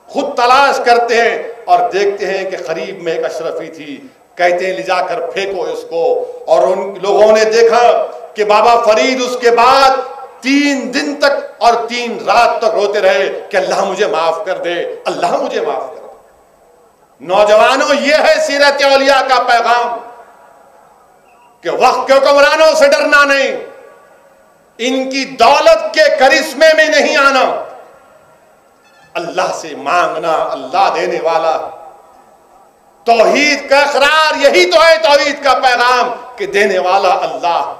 خود تلاش کرتے ہیں اور دیکھتے ہیں کہ قریب میں ایک اشرفی تھی. کہتے ہیں لے جا کر پھینکو اس کو. اور ان لوگوں نے دیکھا کہ بابا فرید اس کے بعد 3 دن تک اور 3 رات تک روتے رہے کہ اللہ مجھے معاف کر دے، اللہ مجھے معاف کر دے. نوجوانوں، یہ ہے سیرت اولیاء کا پیغام کہ وقت کے حکمرانوں سے ڈرنا نہیں، ان کی دولت کے کرشمے میں نہیں آنا، اللہ سے مانگنا، اللہ دینے والا. توحید کا اقرار یہی تو ہے توحید کا پیغام کہ دینے والا اللہ.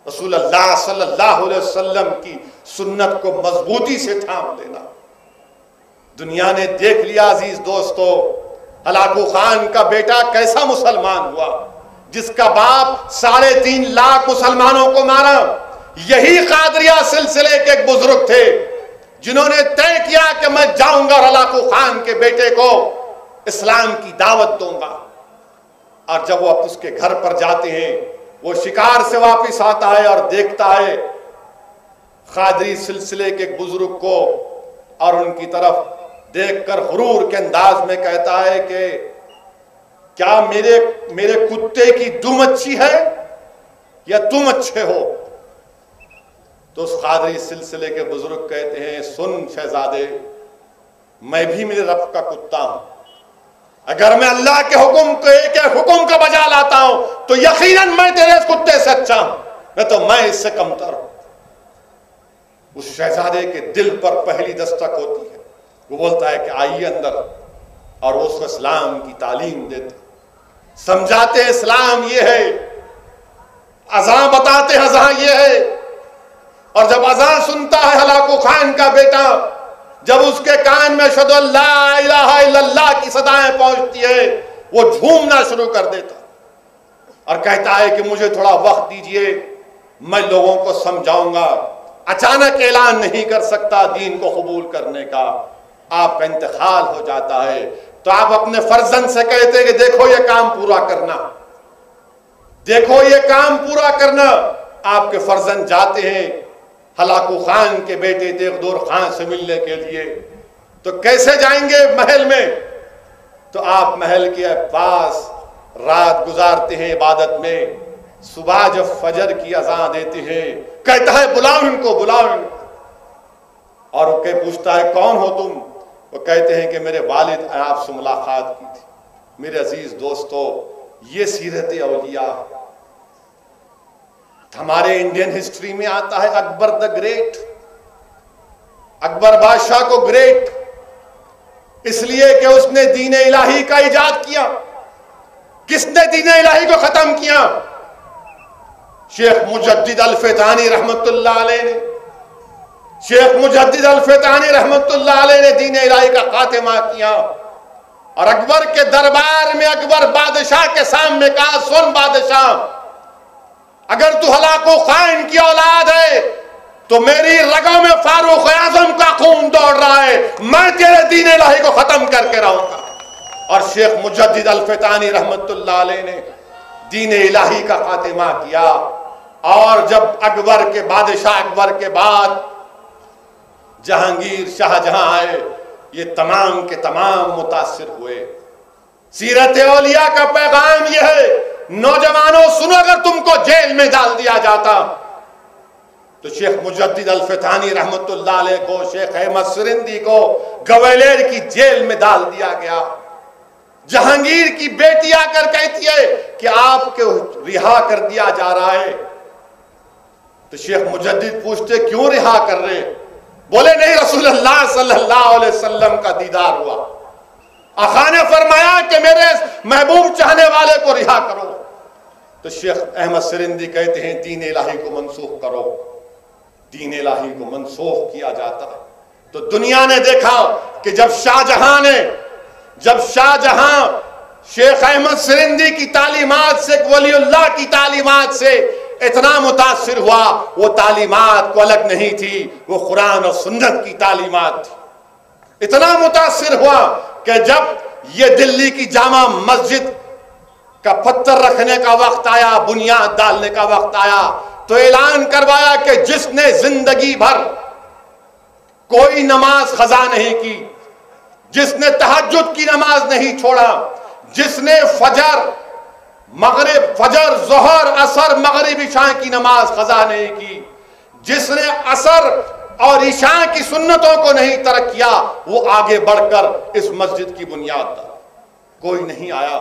رسول اللہ صلی اللہ علیہ وسلم کی سنت کو مضبوطی سے تھام لینا. دنیا نے دیکھ لیا عزیز دوستو، ہلاکو خان کا بیٹا کیسا مسلمان ہوا، جس کا باپ 3.5 لاکھ مسلمانوں کو مارا. یہی قادریہ سلسلے کے ایک بزرگ تھے جنہوں نے طے کیا کہ میں جاؤں گا اور ہلاکو خان کے بیٹے کو اسلام کی دعوت دوں گا. اور جب وہ اس کے گھر پر جاتے ہیں، وہ شکار سے واپس آتا ہے اور دیکھتا ہے قادری سلسلے کے ایک بزرگ کو، اور ان کی طرف دیکھ کر غرور کے انداز میں کہتا ہے کہ کیا میرے کتے کی دم اچھی ہے یا تم اچھے ہو؟ تو اس قادری سلسلے کے بزرگ کہتے ہیں سن شہزادے، میں بھی میرے رب کا کتا ہوں. اگر میں اللہ کے حکم کو ایک حکم کا بجا لاتا ہوں تو یقیناً میں تیرے اس کتے سے اچھا ہوں، نہیں تو میں اس سے کمتر ہوں. اس شہزادے کے دل پر پہلی دستک ہوتی ہے. وہ بولتا ہے کہ آئیے اندر، اور وہ اس کو اسلام کی تعلیم دیتے، سمجھاتے ہیں اسلام یہ ہے، اذان بتاتے ہیں اذان یہ ہے. اور جب اذان سنتا ہے ہلاکو خان کا بیٹا، جب اس کے کان میں اشہدو ان لا الہ الا اللہ کی صدایں پہنچتی ہے، وہ جھومنا شروع کر دیتا اور کہتا ہے کہ مجھے تھوڑا وقت دیجئے، میں لوگوں کو سمجھاؤں گا، اچانک اعلان نہیں کر سکتا دین کو قبول کرنے کا، آپ کا انتقال ہو جاتا ہے تو آپ اپنے فرزند سے کہتے ہیں کہ دیکھو یہ کام پورا کرنا، دیکھو یہ کام پورا کرنا۔ آپ کے فرزند جاتے ہیں ہلاکو خان کے بیٹے دیغدور خان سے ملنے کے لیے، تو کیسے جائیں گے محل میں؟ تو آپ محل کے پاس رات گزارتے ہیں عبادت میں، صبح جب فجر کی اذان دیتے ہیں کہتا ہے بلاؤ ان کو، بلاؤ ان کو، اور وہ پوچھتا ہے کون ہو تم؟ وہ کہتے ہیں کہ میرے والد آپ سے ملاقات کی تھی۔ میرے عزیز دوستو، یہ سیرت اولیاء ہمارے انڈین ہسٹری میں آتا ہے اکبر دا گریٹ، اکبر بادشاہ کو گریٹ اس لیے کہ اس نے دین الہی کا ایجاد کیا۔ کس نے دین الہی کو ختم کیا؟ شیخ مجدد الفتانی رحمت اللہ علیہ نے، شیخ مجدد الفتانی رحمت اللہ علیہ نے دین الہی کا خاتمہ کیا، اور اکبر کے دربار میں اکبر بادشاہ کے سامنے کہا سن بادشاہ، اگر تو ہلاکو خان کی اولاد ہے تو میری رگوں میں فاروق اعظم کا خون دوڑ رہا ہے، میں تیرے دین الہی کو ختم کر کے رہوں گا۔ اور شیخ مجدد الفتانی رحمت اللہ علیہ نے دین الہی کا خاتمہ کیا، اور جب اکبر کے بادشاہ اکبر کے بعد جہانگیر شاہ جہاں آئے، یہ تمام کے تمام متاثر ہوئے۔ سیرت اولیاء کا پیغام یہ ہے، نوجوانوں سنو، اگر تم کو جیل میں ڈال دیا جاتا تو شیخ مجدد الفتانی رحمت اللہ علیہ کو، شیخ احمد سرندی کو گویلیر کی جیل میں ڈال دیا گیا۔ جہانگیر کی بیٹی آ کر کہتی ہے کہ آپ کو رہا کر دیا جا رہا ہے، تو شیخ مجدد پوچھتے کیوں رہا کر رہے؟ بولے نہیں، رسول اللہ صلی اللہ علیہ وسلم کا دیدار ہوا، آقا نے فرمایا کہ میرے محبوب چاہنے والے کو رہا کرو۔ تو شیخ احمد سرندی کہتے ہیں دین الہی کو منسوخ کرو، دین الہی کو منسوخ کیا جاتا ہے۔ تو دنیا نے دیکھا کہ جب شاہ جہاں شیخ احمد سرندی کی تعلیمات سے، ولی اللہ کی تعلیمات سے اتنا متاثر ہوا، وہ تعلیمات کو الگ نہیں تھی، وہ قرآن اور سنت کی تعلیمات تھی۔ اتنا متاثر ہوا کہ جب یہ دلی کی جامع مسجد کا پتھر رکھنے کا وقت آیا، بنیاد ڈالنے کا وقت آیا، تو اعلان کروایا کہ جس نے زندگی بھر کوئی نماز قضا نہیں کی، جس نے تہجد کی نماز نہیں چھوڑا، جس نے فجر ظہر عصر مغرب عشاء کی نماز قضا نہیں کی، جس نے عصر اور عشاء کی سنتوں کو نہیں ترک کیا، وہ آگے بڑھ کر اس مسجد کی بنیاد ڈالا۔ کوئی نہیں آیا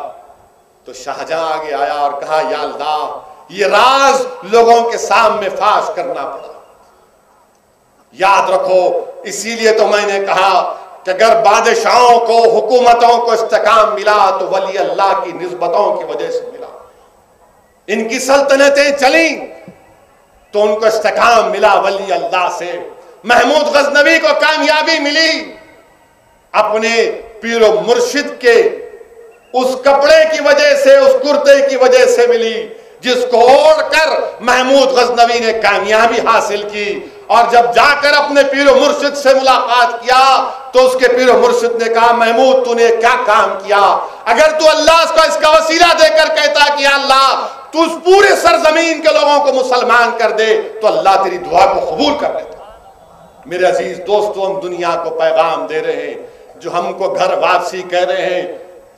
تو شاہجہاں آگے آیا اور کہا یا اللہ، یہ راز لوگوں کے سامنے فاش کرنا پڑا۔ یاد رکھو، اسی لیے تو میں نے کہا کہ اگر بادشاہوں کو، حکومتوں کو استحکام ملا تو ولی اللہ کی نسبتوں کی وجہ سے ملا۔ ان کی سلطنتیں چلیں تو ان کو استحکام ملا ولی اللہ سے۔ محمود غزنوی کو کامیابی ملی اپنے پیر و مرشد کے اس کپڑے کی وجہ سے، اس کرتے کی وجہ سے ملی، جس کو اوڑھ کر محمود غزنوی نے کامیابی حاصل کی۔ اور جب جا کر اپنے پیر و مرشد سے ملاقات کیا تو اس کے پیر و مرشد نے کہا محمود تو نے کیا کام کیا؟ اگر تو اللہ اس کا وسیلہ دے کر کہتا کہ اللہ تو اس پورے سرزمین کے لوگوں کو مسلمان کر دے تو اللہ تیری دعا کو قبول کر لیتا۔ میرے عزیز دوستو، ہم دنیا کو پیغام دے رہے ہیں، جو ہم کو گھر واپسی کہہ رہے ہیں،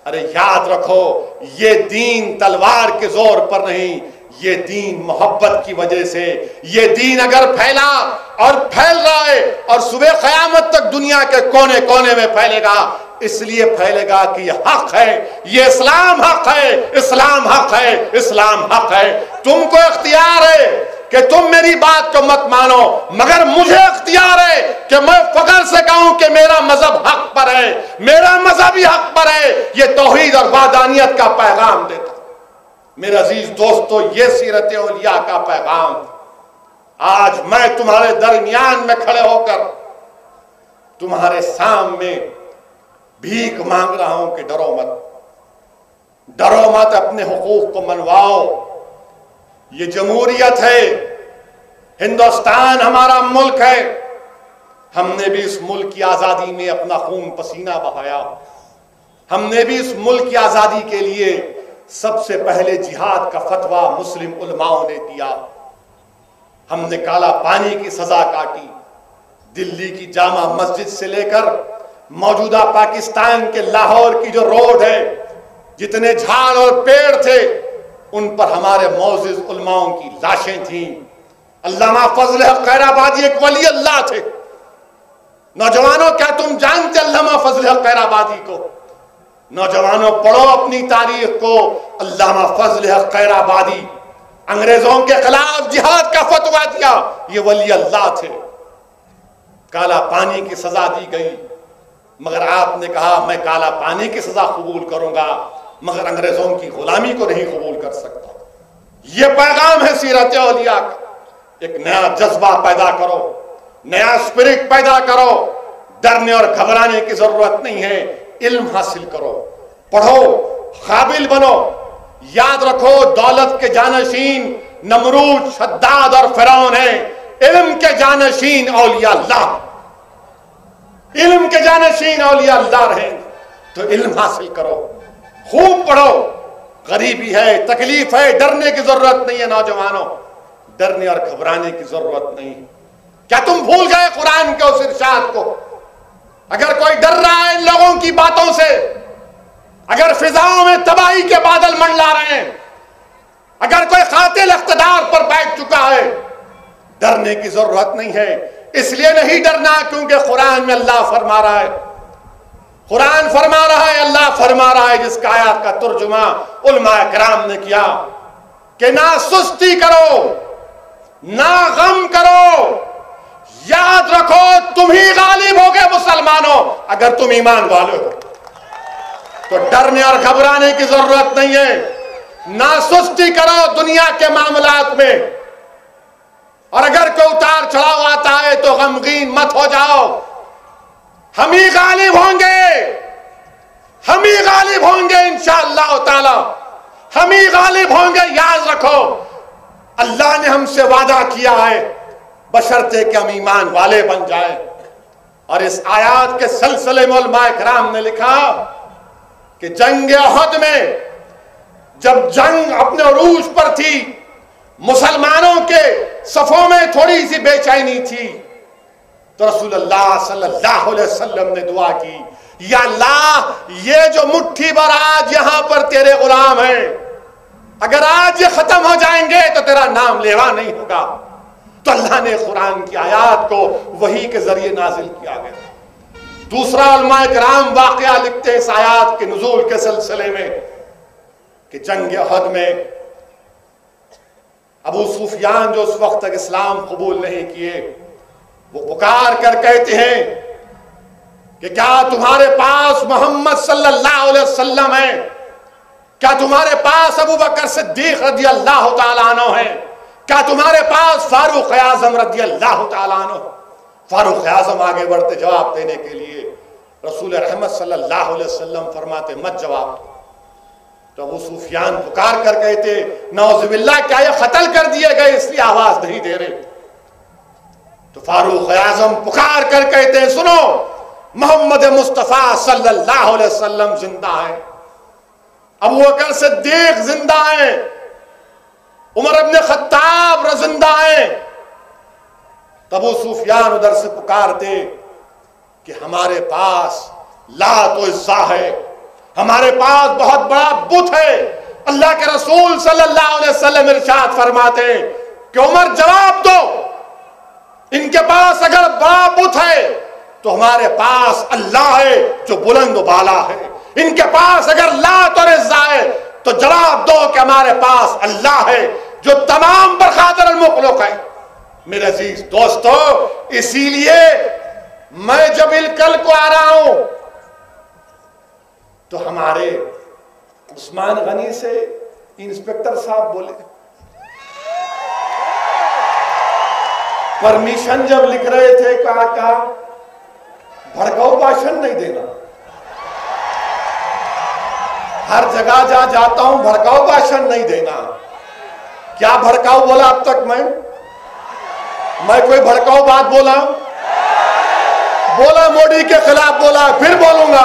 ارے یاد رکھو یہ دین تلوار کے زور پر نہیں، یہ دین محبت کی وجہ سے۔ یہ دین اگر پھیلا اور پھیل رہا ہے اور صبح قیامت تک دنیا کے کونے کونے میں پھیلے گا، اس لیے پھیلے گا کہ یہ حق ہے، یہ اسلام حق ہے، اسلام حق ہے، اسلام حق ہے۔ تم کو اختیار ہے کہ تم میری بات کو مت مانو، مگر مجھے اختیار ہے کہ میں فخر سے کہوں کہ میرا مذہب حق پر ہے، میرا مذہبی حق پر ہے۔ یہ توحید اور وحدانیت کا پیغام دیتا۔ میرے عزیز دوستو، یہ سیرت اولیاء کا پیغام۔ آج میں تمہارے درمیان میں کھڑے ہو کر تمہارے سامنے بھیک مانگ رہا ہوں کہ ڈرو مت، ڈرو مت، اپنے حقوق کو منواؤ۔ یہ جمہوریت ہے، ہندوستان ہمارا ملک ہے، ہم نے بھی اس ملک کی آزادی میں اپنا خون پسینہ بہایا، ہم نے بھی اس ملک کی آزادی کے لیے سب سے پہلے جہاد کا فتویٰ مسلم علماؤں نے دیا، ہم نے کالا پانی کی سزا کاٹی، دلی کی جامع مسجد سے لے کر موجودہ پاکستان کے لاہور کی جو روڈ ہے، جتنے جھاڑ اور پیڑ تھے ان پر ہمارے معزز علماؤں کی لاشیں تھیں۔ علامہ فضل حق خیرآبادی ایک ولی اللہ تھے۔ نوجوانوں کیا تم جانتے علامہ فضل حق خیرآبادی کو؟ نوجوانوں پڑھو اپنی تاریخ کو، علامہ فضل حق خیرآبادی انگریزوں کے خلاف جہاد کا فتویٰ دیا، یہ ولی اللہ تھے۔ کالا پانی کی سزا دی گئی، مگر آپ نے کہا میں کالا پانی کی سزا قبول کروں گا مگر انگریزوں کی غلامی کو نہیں قبول کر سکتا۔ یہ پیغام ہے سیرت اولیاء کا۔ ایک نیا جذبہ پیدا کرو، نیا اسپرٹ پیدا کرو، ڈرنے اور گھبرانے کی ضرورت نہیں ہے، علم حاصل کرو، پڑھو، قابل بنو۔ یاد رکھو دولت کے جانشین نمرود، شداد اور فرعون ہیں، علم کے جانشین اولیاء اللہ، علم کے جانشین اولیاء اللہ رہیں۔ تو علم حاصل کرو، خوب پڑھو۔ غریبی ہے، تکلیف ہے، ڈرنے کی ضرورت نہیں ہے نوجوانوں، ڈرنے اور گھبرانے کی ضرورت نہیں۔ کیا تم بھول گئے قرآن کے اس ارشاد کو؟ اگر کوئی ڈر رہا ہے ان لوگوں کی باتوں سے، اگر فضاؤں میں تباہی کے بادل منڈلا رہے ہیں، اگر کوئی قاتل اقتدار پر بیٹھ چکا ہے، ڈرنے کی ضرورت نہیں ہے۔ اس لیے نہیں ڈرنا کیونکہ قرآن میں اللہ فرما رہا ہے، قرآن فرما رہا ہے، اللہ فرما رہا ہے، جس کا آیات کا ترجمہ علماء کرام نے کیا کہ نہ سستی کرو، نہ غم کرو، یاد رکھو تم ہی غالب ہوگے مسلمانوں اگر تم ایمان والے ہو۔ تو ڈرنے اور گھبرانے کی ضرورت نہیں ہے، نہ سستی کرو دنیا کے معاملات میں، اور اگر کوئی اتار چڑھاؤ آتا ہے تو غمگین مت ہو جاؤ، ہم ہی غالب ہوں گے، ہم ہی غالب ہوں گے انشاءاللہ تعالی، ہم ہی غالب ہوں گے۔ یاد رکھو اللہ نے ہم سے وعدہ کیا ہے بشرطے کہ ہم ایمان والے بن جائیں۔ اور اس آیات کے سلسلے میں علماء کرام نے لکھا کہ جنگ احد میں جب جنگ اپنے عروج پر تھی، مسلمانوں کے صفوں میں تھوڑی سی بے چینی تھی، تو رسول اللہ صلی اللہ علیہ وسلم نے دعا کی، یا اللہ یہ جو مٹھی بھر آج یہاں پر تیرے غلام ہیں، اگر آج یہ ختم ہو جائیں گے تو تیرا نام لیوا نہیں ہوگا۔ تو اللہ نے قرآن کی آیات کو وحی کے ذریعے نازل کیا گیا۔ دوسرا علماء کرام واقعہ لکھتے ہیں اس آیات کے نزول کے سلسلے میں کہ جنگ احد میں ابو سفیان جو اس وقت تک اسلام قبول نہیں کیے، وہ پکار کر کہتے ہیں کہ کیا تمہارے پاس محمد صلی اللہ علیہ وسلم ہے؟ کیا تمہارے پاس ابو بکر صدیق رضی اللہ تعالیٰ عنہ ہیں؟ کیا تمہارے پاس فاروق اعظم رضی اللہ تعالیٰ عنہ؟ فاروق اعظم آگے بڑھتے جواب دینے کے لیے، رسول رحمت صلی اللہ علیہ وسلم فرماتے مت جواب دو۔ تو ابو سفیان پکار کر کہتے نعوذ باللہ کیا یہ قتل کر دیے گئے اس لیے آواز نہیں دے رہے؟ تو فاروق اعظم پکار کر کہتے ہیں سنو، محمد مصطفیٰ صلی اللہ علیہ وسلم زندہ ہے، ابو بکر صدیق زندہ ہیں، عمر ابن خطاب زندہ ہیں۔ ابو سفیان ادھر سے پکارتے کہ ہمارے پاس لات و عزا ہے، ہمارے پاس بہت بڑا بت ہے۔ اللہ کے رسول صلی اللہ علیہ وسلم ارشاد فرماتے ہیں کہ عمر جواب دو، ان کے پاس اگر بڑا بت ہے تو ہمارے پاس اللہ ہے جو بلند و بالا ہے، ان کے پاس اگر لات اور عزا ہے تو جواب دو کہ ہمارے پاس اللہ ہے جو تمام پر قادر المخلوق ہے۔ میرے عزیز دوستو، اسی لیے میں جب الکل کو آ رہا ہوں تو ہمارے عثمان غنی سے انسپیکٹر صاحب بولے پرمیشن جب لکھ رہے تھے کہا بھڑکاؤ بھاشن نہیں دینا، ہر جگہ جاتا ہوں بھڑکاؤ بھاشن نہیں دینا۔ کیا بھڑکاؤ بولا اب تک میں؟ میں کوئی بھڑکاؤ بات بولا موڈی کے خلاف بولا، پھر بولوں گا،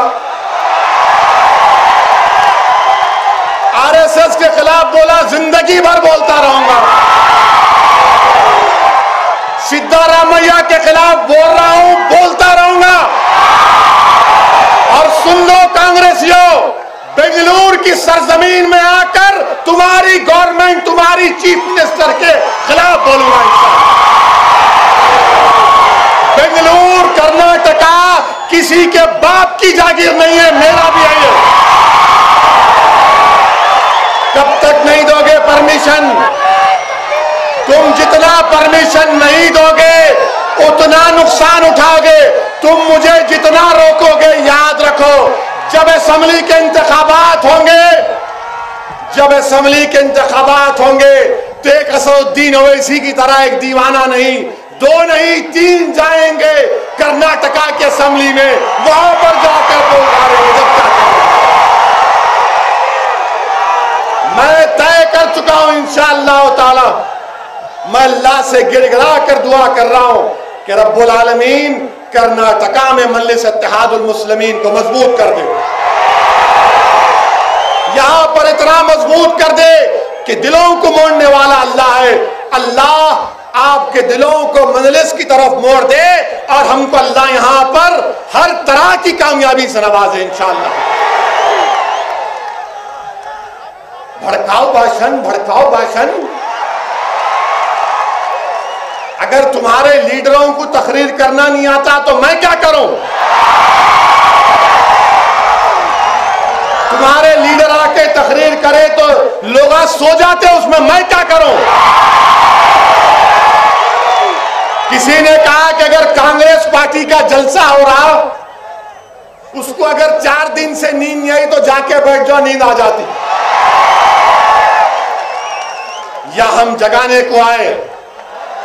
آر ایس ایس کے خلاف بولا، زندگی بھر بولتا رہوں گا، سدھارامیہ کے خلاف بول رہا ہوں، بولتا رہوں گا۔ اور سن لو کانگریسیوں، بنگلور کی سرزمین میں آ کر تمہاری گورنمنٹ، تمہاری چیف منسٹر کے خلاف بولوں گا انشاءاللہ۔ بنگلور کرناٹکا کسی کے باپ کی جاگیر نہیں ہے، میرا بھی ہے یہ۔ کب تک نہیں دو گے پرمیشن؟ تم جتنا پرمیشن نہیں دو گے اتنا نقصان اٹھاؤ گے۔ تم مجھے جتنا روکو گے، یاد رکھو جب اسمبلی کے انتخابات ہوں گے، تو ایک اسدالدین اویسی کی طرح ایک دیوانہ نہیں، 2 نہیں 3 جائیں گے کرناٹکا کے اسمبلی میں، وہاں پر جا کر بول رہے ہیں جب تک۔ میں طے کر چکا ہوں انشاءاللہ تعالی، میں اللہ سے گڑ گڑا کر دعا کر رہا ہوں کہ رب العالمین کرناٹکا میں مجلس اتحاد المسلمین کو مضبوط کر دے، یہاں پر اتنا مضبوط کر دے کہ دلوں کو موڑنے والا اللہ ہے۔ اللہ آپ کے دلوں کو مجلس کی طرف موڑ دے اور ہم کو اللہ یہاں پر ہر طرح کی کامیابی سے نوازے انشاءاللہ۔ بھڑکاؤ بھاشن، اگر تمہارے لیڈروں کو تقریر کرنا نہیں آتا تو میں کیا کروں؟ تمہارے لیڈر آ کے تقریر کرے تو لوگ سو جاتے اس میں کیا کروں؟ کسی نے کہا کہ اگر کانگریس پارٹی کا جلسہ ہو رہا، اس کو اگر 4 دن سے نیند نہیں آئی تو جا کے بیٹھ جاؤ، نیند آ جاتی۔ یا ہم جگانے کو آئے،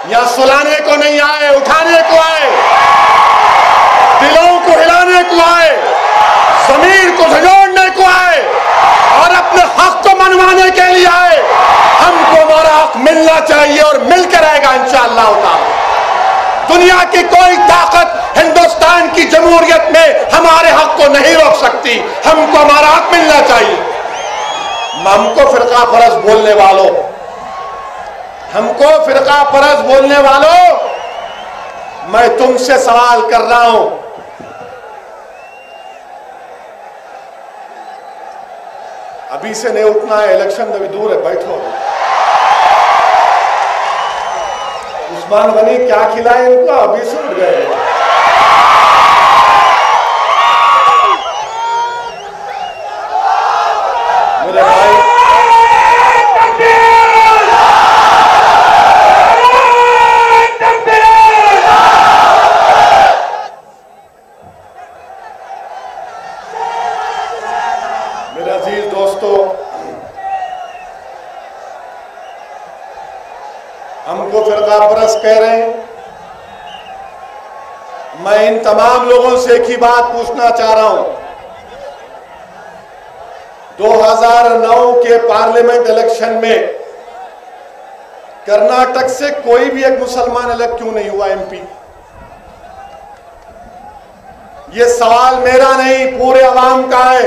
یا سلانے کو نہیں آئے، اٹھانے کو آئے، دلوں کو ہلانے کو آئے، ضمیر کو جھنجھوڑنے کو آئے اور اپنے حق کو منوانے کے لیے آئے۔ ہم کو ہمارا حق ملنا چاہیے اور مل کے رہے گا انشاءاللہ تعالی۔ دنیا کی کوئی طاقت ہندوستان کی جمہوریت میں ہمارے حق کو نہیں روک سکتی، ہم کو ہمارا حق ملنا چاہیے۔ ہم کو فرقہ پرست بولنے والوں، میں تم سے سوال کر رہا ہوں، ابھی سے نہیں اٹھنا ہے، الیکشن ابھی دور ہے، بیٹھو۔ عثمان غنی کیا کھلائے ان کو، ابھی سے اٹھ گئے۔ میرے بھائی، میرے عزیز دوستو، ہم کو فرقہ پرست کہہ رہے ہیں، میں ان تمام لوگوں سے ایک ہی بات پوچھنا چاہ رہا ہوں۔ 2009 کے پارلیمنٹ الیکشن میں کرناٹک سے کوئی بھی ایک مسلمان الیکٹ کیوں نہیں ہوا MP؟ یہ سوال میرا نہیں، پورے عوام کا ہے۔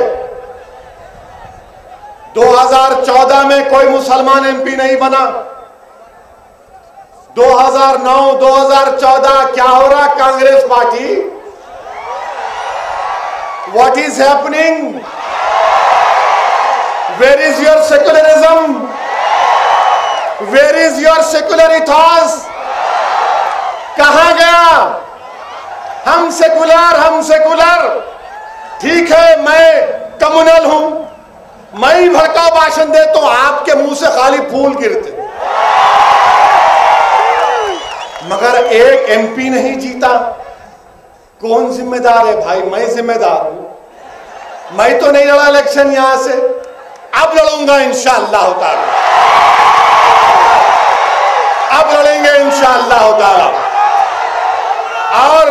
2014 میں کوئی مسلمان MP نہیں بنا۔ 2009 2014 کیا ہو رہا Congress party? What is happening? Where is your secularism? Where is your secular ethos? کہاں گیا؟ ہم سیکولر، ٹھیک ہے میں کمیونل ہوں، میں ہی بھڑکاؤ بھاشن دیتا ہوں، آپ کے منہ سے خالی پھول گرتے، مگر ایک MP نہیں جیتا۔ کون ذمہ دار ہے بھائی؟ میں ذمہ دار ہوں، میں تو نہیں لڑا الیکشن یہاں سے، اب لڑوں گا انشاءاللہ تعالی، اب لڑیں گے انشاءاللہ تعالی۔ اور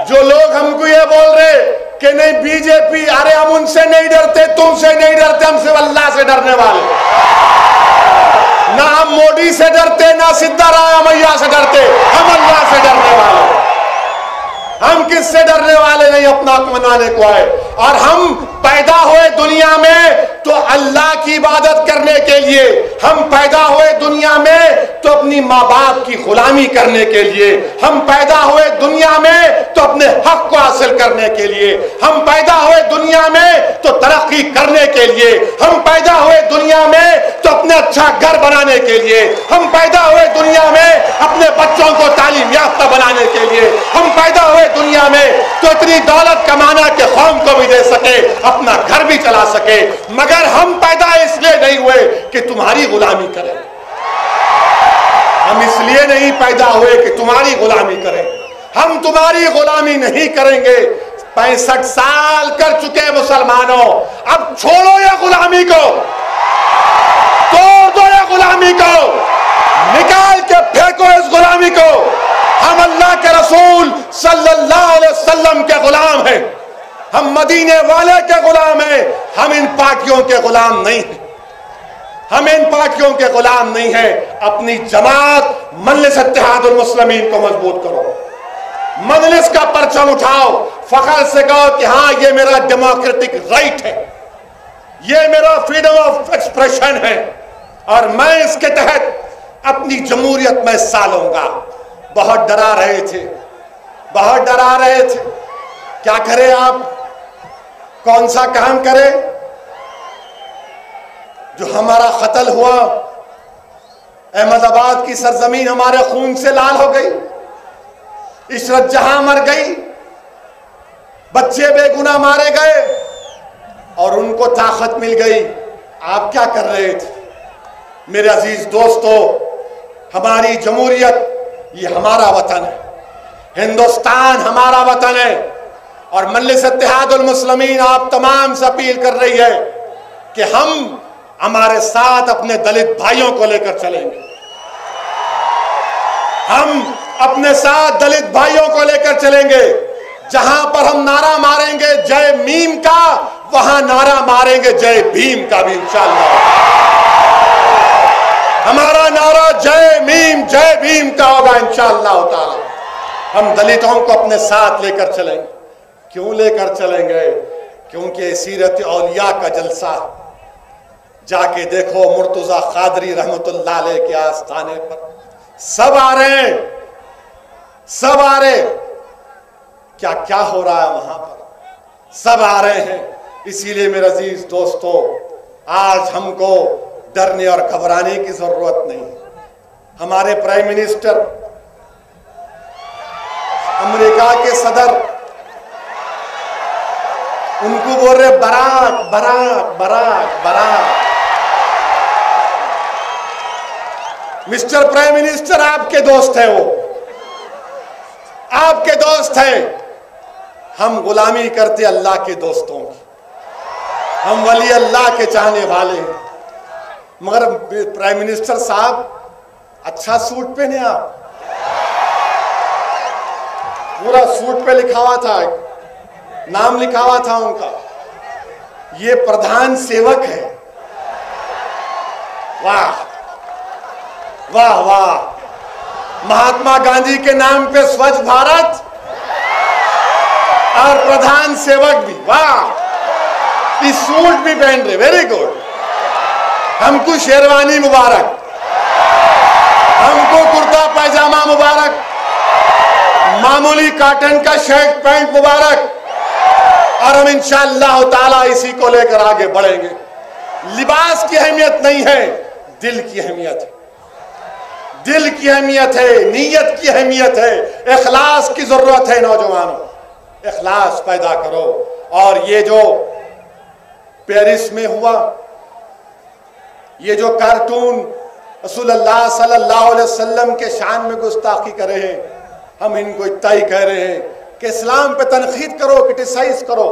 جو لوگ ہم کو یہ بول رہے کہ نہیں BJP، ارے ہم ان سے نہیں ڈرتے، تم سے نہیں ڈرتے، ہم صرف اللہ سے ڈرنے والے۔ نہ ہم موڈی سے ڈرتے، نہ سدھارمیا میاں سے ڈرتے، ہم اللہ سے ڈرنے والے ہیں۔ ہم کس سے ڈرنے والے نہیں، اپنا حق منانے کو آئے۔ اور ہم پیدا ہوئے دنیا میں تو اللہ کی عبادت کرنے کے لیے، ہم پیدا ہوئے دنیا میں تو اپنی ماں باپ کی غلامی کرنے کے لیے، ہم پیدا ہوئے دنیا میں تو اپنے حق کو حاصل کرنے کے لیے، ہم پیدا ہوئے دنیا میں تو ترقی کرنے کے لیے، ہم پیدا ہوئے دنیا میں تو اپنے اچھا گھر بنانے کے لیے، ہم پیدا ہوئے دنیا میں اپنے بچوں کو تعلیم یافتہ بنانے کے لیے، ہم پیدا ہوئے دنیا میں تو اتنی دولت کمانا کہ قوم کو بھی دے سکے، اپنا گھر بھی چلا سکے۔ مگر ہم پیدا اس لیے نہیں ہوئے کہ تمہاری غلامی کریں، ہم اس لیے نہیں پیدا ہوئے کہ تمہاری غلامی کریں، ہم تمہاری غلامی نہیں کریں گے۔ 65 سال کر چکے مسلمانوں، اب چھوڑو یہ غلامی کو، توڑ دو یہ غلامی کو، نکال کے پھینکو اس غلامی کو۔ ہم اللہ کے رسول صلی اللہ علیہ وسلم کے غلام ہیں، ہم مدینے والے کے غلام ہیں، ہم ان پاکیوں کے غلام نہیں ہیں، ہم ان پاکیوں کے غلام نہیں ہیں۔ اپنی جماعت مجلس اتحاد المسلمین کو مضبوط کرو، مجلس کا پرچم اٹھاؤ، فخر سے کہو کہ ہاں یہ میرا ڈیموکریٹک رائٹ ہے، یہ میرا فریڈم آف ایکسپریشن ہے، اور میں اس کے تحت اپنی جمہوریت میں حصہ لوں گا۔ بہت ڈرا رہے تھے، بہت ڈرا رہے تھے، کیا کرے آپ، کون سا کام کرے؟ جو ہمارا قتل ہوا، احمد آباد کی سرزمین ہمارے خون سے لال ہو گئی، عشرت جہاں مر گئی، بچے بے گناہ مارے گئے اور ان کو طاقت مل گئی۔ آپ کیا کر رہے تھے؟ میرے عزیز دوستو، ہماری جمہوریت یہ ہمارا وطن ہے، ہندوستان ہمارا وطن ہے، اور مجلس اتحاد المسلمین آپ تمام سے اپیل کر رہی ہے کہ ہم ہمارے ساتھ اپنے دلت بھائیوں کو لے کر چلیں گے، ہم اپنے ساتھ دلت بھائیوں کو لے کر چلیں گے۔ جہاں پر ہم نعرہ ماریں گے جے میم کا، وہاں نعرہ ماریں گے جے بھیم کا بھی انشاءاللہ۔ ہمارا نعرہ جے میم جے بھیم کا ہوگا انشاءاللہ تعالی۔ ہم دلتوں کو اپنے ساتھ لے کر چلیں گے۔ کیوں لے کر چلیں گے؟ کیونکہ سیرت اولیاء کا جلسہ، جا کے دیکھو مرتضی قادری رحمت اللہ علیہ کے آستانے پر سب آ رہے ہیں، سب آ رہے، کیا کیا ہو رہا ہے وہاں پر، سب آ رہے ہیں۔ اسی لیے میرے عزیز دوستو، آج ہم کو ڈرنے اور گھبرانے کی ضرورت نہیں۔ ہمارے پرائم منسٹر، امریکہ کے صدر، ان کو بول رہے Barack Barack Barack Barack. Mister prime minister آپ کے دوست ہیں، وہ آپ کے دوست ہیں۔ ہم غلامی کرتے اللہ کے دوستوں کی، ہم ولی اللہ کے چاہنے والے ہیں۔ مگر پرائم منسٹر صاحب اچھا سوٹ پہنے، آپ پورا سوٹ پہ لکھا ہوا تھا، نام لکھا ہوا تھا ان کا، یہ پردھان سیوک ہے۔ واہ واہ واہ، مہاتما گاندھی کے نام پہ سوچھ بھارت اور پردھان سیوک بھی، واہ، یہ سوٹ بھی پہن رہے، ویری گڈ۔ ہم کو شیروانی مبارک، ہم کو کرتا پائجامہ مبارک، معمولی کاٹن کا شرٹ پینٹ مبارک، اور ہم انشاءاللہ تعالی اسی کو لے کر آگے بڑھیں گے۔ لباس کی اہمیت نہیں ہے، دل کی اہمیت ہے، دل کی اہمیت ہے، نیت کی اہمیت ہے، اخلاص کی ضرورت ہے۔ نوجوانوں، اخلاص پیدا کرو۔ اور یہ جو پیرس میں ہوا، یہ جو کارٹون رسول اللہ صلی اللہ علیہ وسلم کے شان میں گستاخی کر رہے ہیں، ہم ان کو اتنا ہی کہہ رہے ہیں کہ اسلام پہ تنقید کرو، کرٹیسائز کرو،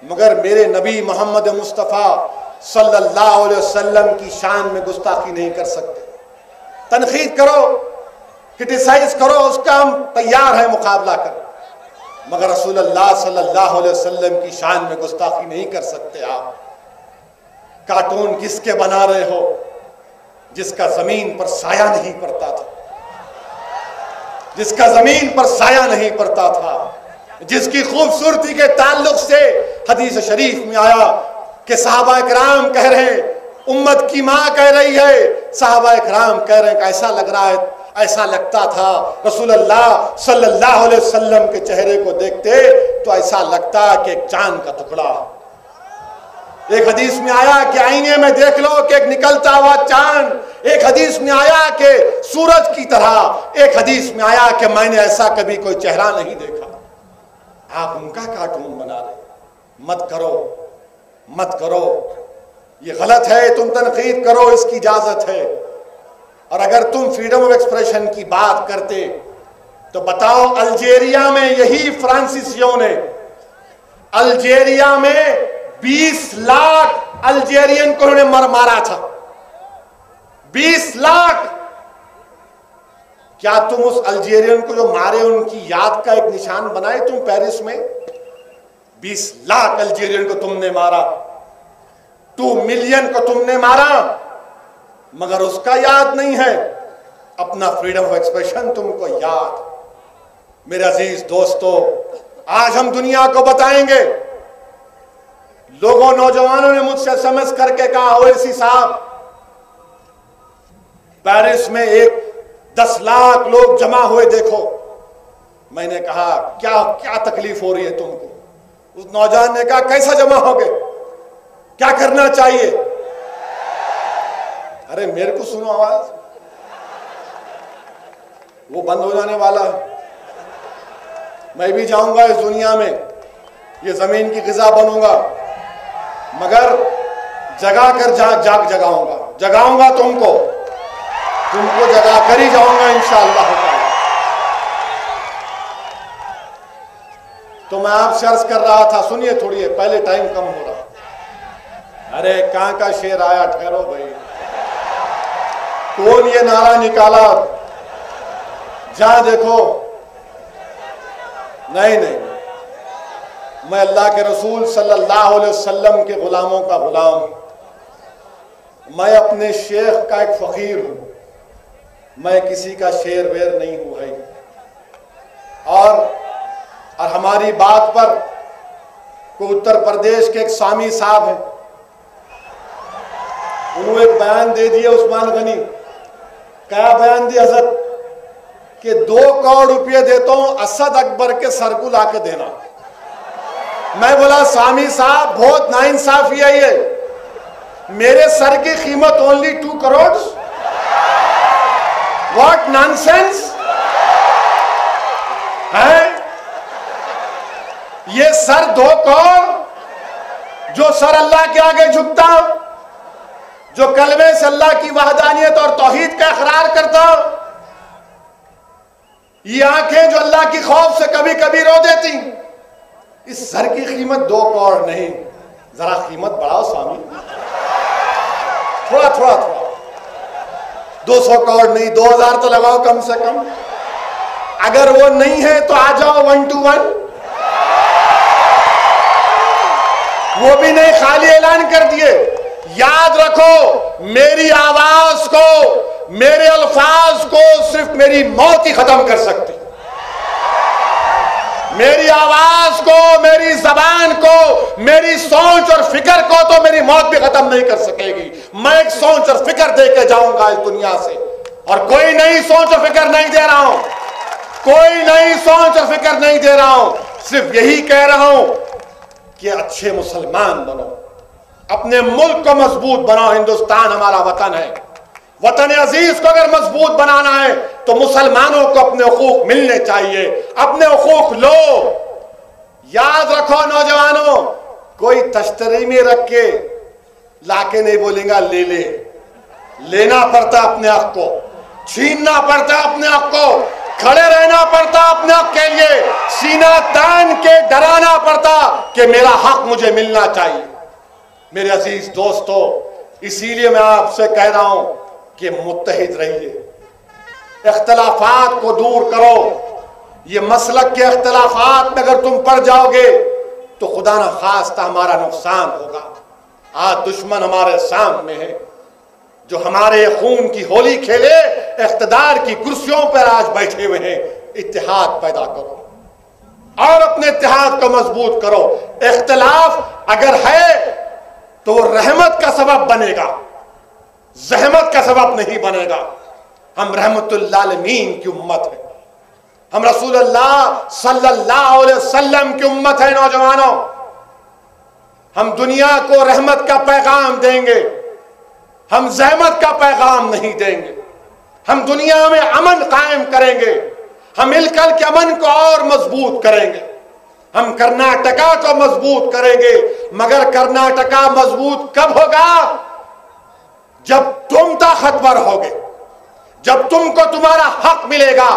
مگر میرے نبی محمد مصطفیٰ صلی اللہ علیہ وسلم کی شان میں گستاخی نہیں کر سکتے۔ تنقید کرو، کرٹیسائز کرو، اس کا ہم تیار ہیں مقابلہ کر، مگر رسول اللہ صلی اللہ علیہ وسلم کی شان میں گستاخی نہیں کر سکتے۔ آپ کارٹون کس کے بنا رہے ہو؟ جس کا زمین پر سایہ نہیں پڑتا تھا، جس کا زمین پر سایہ نہیں پڑتا تھا، جس کی خوبصورتی کے تعلق سے حدیث شریف میں آیا کہ صحابہ کرام کہہ رہے ہیں، امت کی ماں کہہ رہی ہے، صحابہ کرام کہہ رہے ہیں کہ ایسا لگ رہا ہے، ایسا لگتا تھا رسول اللہ صلی اللہ علیہ وسلم کے چہرے کو دیکھتے تو ایسا لگتا کہ ایک چاند کا ٹکڑا۔ ایک حدیث میں آیا کہ آئینے میں دیکھ لو کہ ایک نکلتا ہوا چاند، ایک حدیث میں آیا کہ سورج کی طرح، ایک حدیث میں آیا کہ میں نے ایسا کبھی کوئی چہرہ نہیں دیکھا۔ آپ ان کا کارٹون بنا رہے، مت کرو، مت کرو، یہ غلط ہے، تم تنقید کرو، اس کی اجازت ہے۔ اور اگر تم فریڈم آف ایکسپریشن کی بات کرتے تو بتاؤ، الجیریا میں یہی فرانسیسیوں نے الجیریا میں 20 لاکھ الجیرین کو انہوں نے مارا تھا، 20 لاکھ۔ کیا تم اس الجیرین کو جو مارے ان کی یاد کا ایک نشان بنائے تم پیرس میں؟ 20 لاکھ الجیرین کو تم نے مارا، 2 ملین کو تم نے مارا، مگر اس کا یاد نہیں ہے، اپنا فریڈم آف ایکسپریشن تم کو یاد۔ میرے عزیز دوستو، آج ہم دنیا کو بتائیں گے، لوگوں نوجوانوں نے مجھ سے سمجھ کر کے کہا، اویسی صاحب پیرس میں 10 لاکھ لوگ جمع ہوئے دیکھو۔ میں نے کہا کیا تکلیف ہو رہی ہے تم کو؟ اس نوجوان نے کہا کیسا جمع ہوگے، کیا کرنا چاہیے؟ ارے میرے کو سنو آواز، وہ بند ہو جانے والا ہے، میں بھی جاؤں گا اس دنیا میں، یہ زمین کی غذا بنوں گا، مگر جگا کر جگاؤں گا تم کو جگا کر ہی جاؤں گا انشاءاللہ تعالی۔ تو میں آپ سے عرض کر رہا تھا، سنیے تھوڑی، پہلے ٹائم کم ہو رہا۔ ارے کہاں کا شعر آیا، ٹھہرو بھائی، کون یہ نعرہ نکالا؟ جہاں دیکھو، نہیں، میں اللہ کے رسول صلی اللہ علیہ وسلم کے غلاموں کا غلام، میں اپنے شیخ کا ایک فقیر ہوں، میں کسی کا شیر ویر نہیں ہوں بھائی۔ اور ہماری بات پر کوئی اتر پردیش کے ایک سامی صاحب ہیں، انہوں نے ایک بیان دے دیا عثمان غنی، کیا بیان دیا حضرت کہ 2 کروڑ روپے دیتا ہوں اسد اکبر کے سر کو لا کے دینا۔ میں بولا سامی صاحب بہت ناانصافی ہے یہ، میرے سر کی قیمت اونلی 2 کروڑ؟ واٹ نانسنس ہے یہ؟ سر 2 کروڑ، جو سر اللہ کے آگے جھکتا، جو کلمے سے اللہ کی وحدانیت اور توحید کا اقرار کرتا، یہ آنکھیں جو اللہ کی خوف سے کبھی کبھی رو دیتی، اس سر کی قیمت 2 کروڑ نہیں، ذرا قیمت بڑھاؤ سامی، تھوڑا 200 کروڑ نہیں، 2000 تو لگاؤ کم سے کم۔ اگر وہ نہیں ہے تو آ جاؤ 1 to 1، وہ بھی نہیں، خالی اعلان کر دیے۔ یاد رکھو، میری آواز کو، میرے الفاظ کو صرف میری موت ہی ختم کر سکتی، میری آواز کو، میری زبان کو، میری سوچ اور فکر کو تو میری موت بھی ختم نہیں کر سکے گی۔ میں ایک سوچ اور فکر دے کے جاؤں گا اس دنیا سے، اور کوئی نئی سوچ اور فکر نہیں دے رہا ہوں، کوئی نئی سوچ اور فکر نہیں دے رہا ہوں، صرف یہی کہہ رہا ہوں کہ اچھے مسلمان بنو، اپنے ملک کو مضبوط بناؤ۔ ہندوستان ہمارا وطن ہے، وطن عزیز کو اگر مضبوط بنانا ہے تو مسلمانوں کو اپنے حقوق ملنے چاہیے، اپنے حقوق لو۔ یاد رکھو نوجوانوں، کوئی تشتری میں رکھ کے لا کے نہیں بولیں گا لے لے، لینا پڑتا اپنے حق کو، چھیننا پڑتا اپنے حق کو، کھڑے رہنا پڑتا اپنے حق کے لیے، سینہ تان کے ڈرانا پڑتا کہ میرا حق مجھے ملنا چاہیے۔ میرے عزیز دوستو، اسی لیے میں آپ سے کہہ رہا ہوں کہ متحد رہیے، اختلافات کو دور کرو۔ یہ مسلک کے اختلافات میں اگر تم پڑ جاؤ گے تو خدا نہ خواستہ ہمارا نقصان ہوگا۔ آج دشمن ہمارے سامنے ہے، جو ہمارے خون کی ہولی کھیلے، اقتدار کی کرسیوں پر آج بیٹھے ہوئے ہیں، اتحاد پیدا کرو اور اپنے اتحاد کو مضبوط کرو۔ اختلاف اگر ہے تو وہ رحمت کا سبب بنے گا، زحمت کا سبب نہیں بنے گا۔ ہم رحمت للعالمین کی امت ہے، ہم رسول اللہ صلی اللہ علیہ وسلم کی امت ہے۔ نوجوانوں، ہم دنیا کو رحمت کا پیغام دیں گے، ہم زحمت کا پیغام نہیں دیں گے۔ ہم دنیا میں امن قائم کریں گے، ہم مل کر کے امن کو اور مضبوط کریں گے۔ ہم کرناٹکا کو مضبوط کریں گے، مگر کرناٹکا مضبوط کب ہوگا؟ جب تم طاقتور ہوگے، جب تم کو تمہارا حق ملے گا،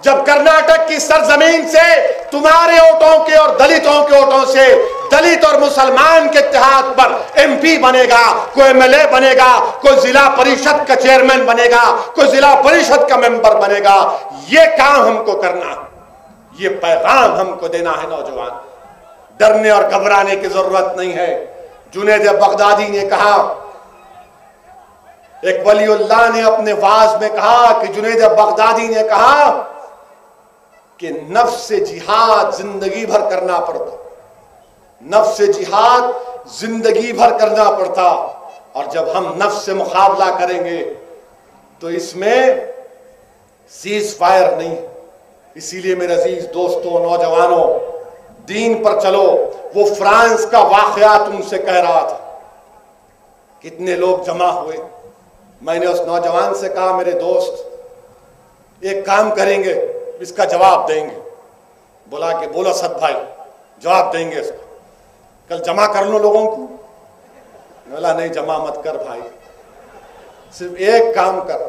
جب کرناٹک کی سرزمین سے تمہارے ووٹوں کے اور دلتوں کے ووٹوں سے دلت اور مسلمان کے اتحاد پر ایم پی بنے گا، کوئی ایم ایل اے بنے گا، کوئی ضلع پریشد کا چیئرمین بنے گا، کوئی ضلع پریشد کا ممبر بنے گا۔ یہ کام ہم کو کرنا ہے، یہ پیغام ہم کو دینا ہے۔ نوجوان، ڈرنے اور گھبرانے کی ضرورت نہیں ہے۔ جنید بغدادی نے کہا، ایک ولی اللہ نے اپنے واعظ میں کہا کہ جنید بغدادی نے کہا کہ نفس سے جہاد زندگی بھر کرنا پڑتا، نفس سے جہاد زندگی بھر کرنا پڑتا، اور جب ہم نفس سے مقابلہ کریں گے تو اس میں سیز فائر نہیں۔ اسی لیے میرے عزیز دوستوں، نوجوانوں، دین پر چلو۔ وہ فرانس کا واقعہ تم سے کہہ رہا تھا، کتنے لوگ جمع ہوئے۔ میں نے اس نوجوان سے کہا، میرے دوست ایک کام کریں گے، اس کا جواب دیں گے۔ بولا کہ بولو سد بھائی، جواب دیں گے اس کا، کل جمع کر لو لوگوں کو۔ بولا نہیں، جمع مت کر بھائی، صرف ایک کام کر،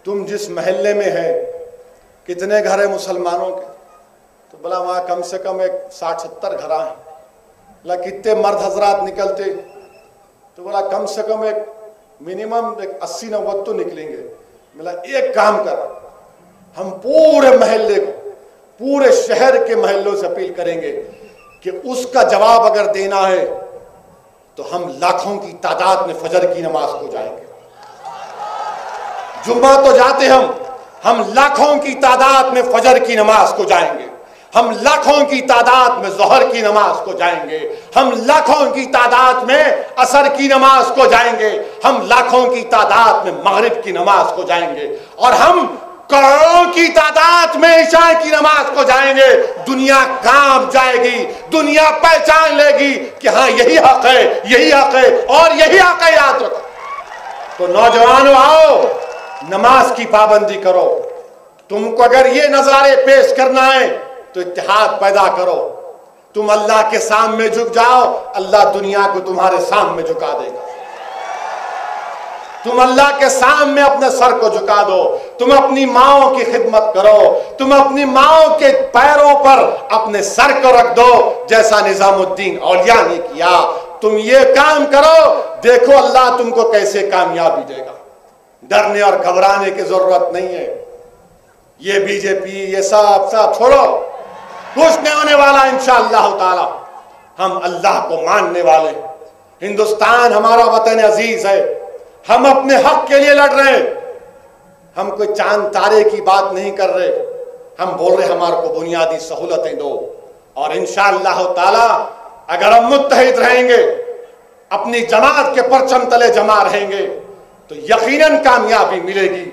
تم جس محلے میں ہے کتنے گھر ہیں مسلمانوں کے؟ تو بولا وہاں کم سے کم ایک 60-70 گھر ہیں۔ بولا کتنے مرد حضرات نکلتے؟ تو بولا کم سے کم ایک منیمم 80-90 تو نکلیں گے۔ بولا ایک کام کر، ہم پورے محلے کو، پورے شہر کے محلوں سے اپیل کریں گے کہ اس کا جواب اگر دینا ہے تو ہم لاکھوں کی تعداد میں فجر کی نماز کو جائیں گے۔ جمعہ تو جاتے ہم لاکھوں کی تعداد میں فجر کی نماز کو جائیں گے، ہم لاکھوں کی تعداد میں ظہر کی نماز کو جائیں گے، ہم لاکھوں کی تعداد میں عصر کی نماز کو جائیں گے، ہم لاکھوں کی تعداد میں مغرب کی نماز کو جائیں گے، اور ہم کروڑوں کی تعداد میں عشاء کی نماز کو جائیں گے۔ دنیا کام جائے گی، دنیا پہچان لے گی کہ ہاں یہی حق ہے، یہی حق ہے اور یہی حق ہے، یاد رکھو۔ تو نوجوانوں آؤ، نماز کی پابندی کرو۔ تم کو اگر یہ نظارے پیش کرنا ہے تو اتحاد پیدا کرو۔ تم اللہ کے سامنے جھک جاؤ، اللہ دنیا کو تمہارے سامنے جھکا دے گا۔ تم اللہ کے سامنے اپنے سر کو جھکا دو، تم اپنی ماؤں کی خدمت کرو، تم اپنی ماؤں کے پیروں پر اپنے سر کو رکھ دو، جیسا نظام الدین اولیاء نے کیا۔ تم یہ کام کرو، دیکھو اللہ تم کو کیسے کامیابی دے گا۔ ڈرنے اور گھبرانے کی ضرورت نہیں ہے۔ یہ بی جے پی، یہ سب چھوڑو، کچھ نہیں ہونے والا انشاءاللہ تعالی۔ ہم اللہ کو ماننے والے، ہندوستان ہمارا وطن عزیز ہے، ہم اپنے حق کے لیے لڑ رہے ہیں۔ ہم کوئی چاند تارے کی بات نہیں کر رہے، ہم بول رہے ہمارے کو بنیادی سہولتیں دو، اور انشاءاللہ تعالی اگر ہم متحد رہیں گے، اپنی جماعت کے پرچم تلے جمع رہیں گے تو یقیناً کامیابی ملے گی۔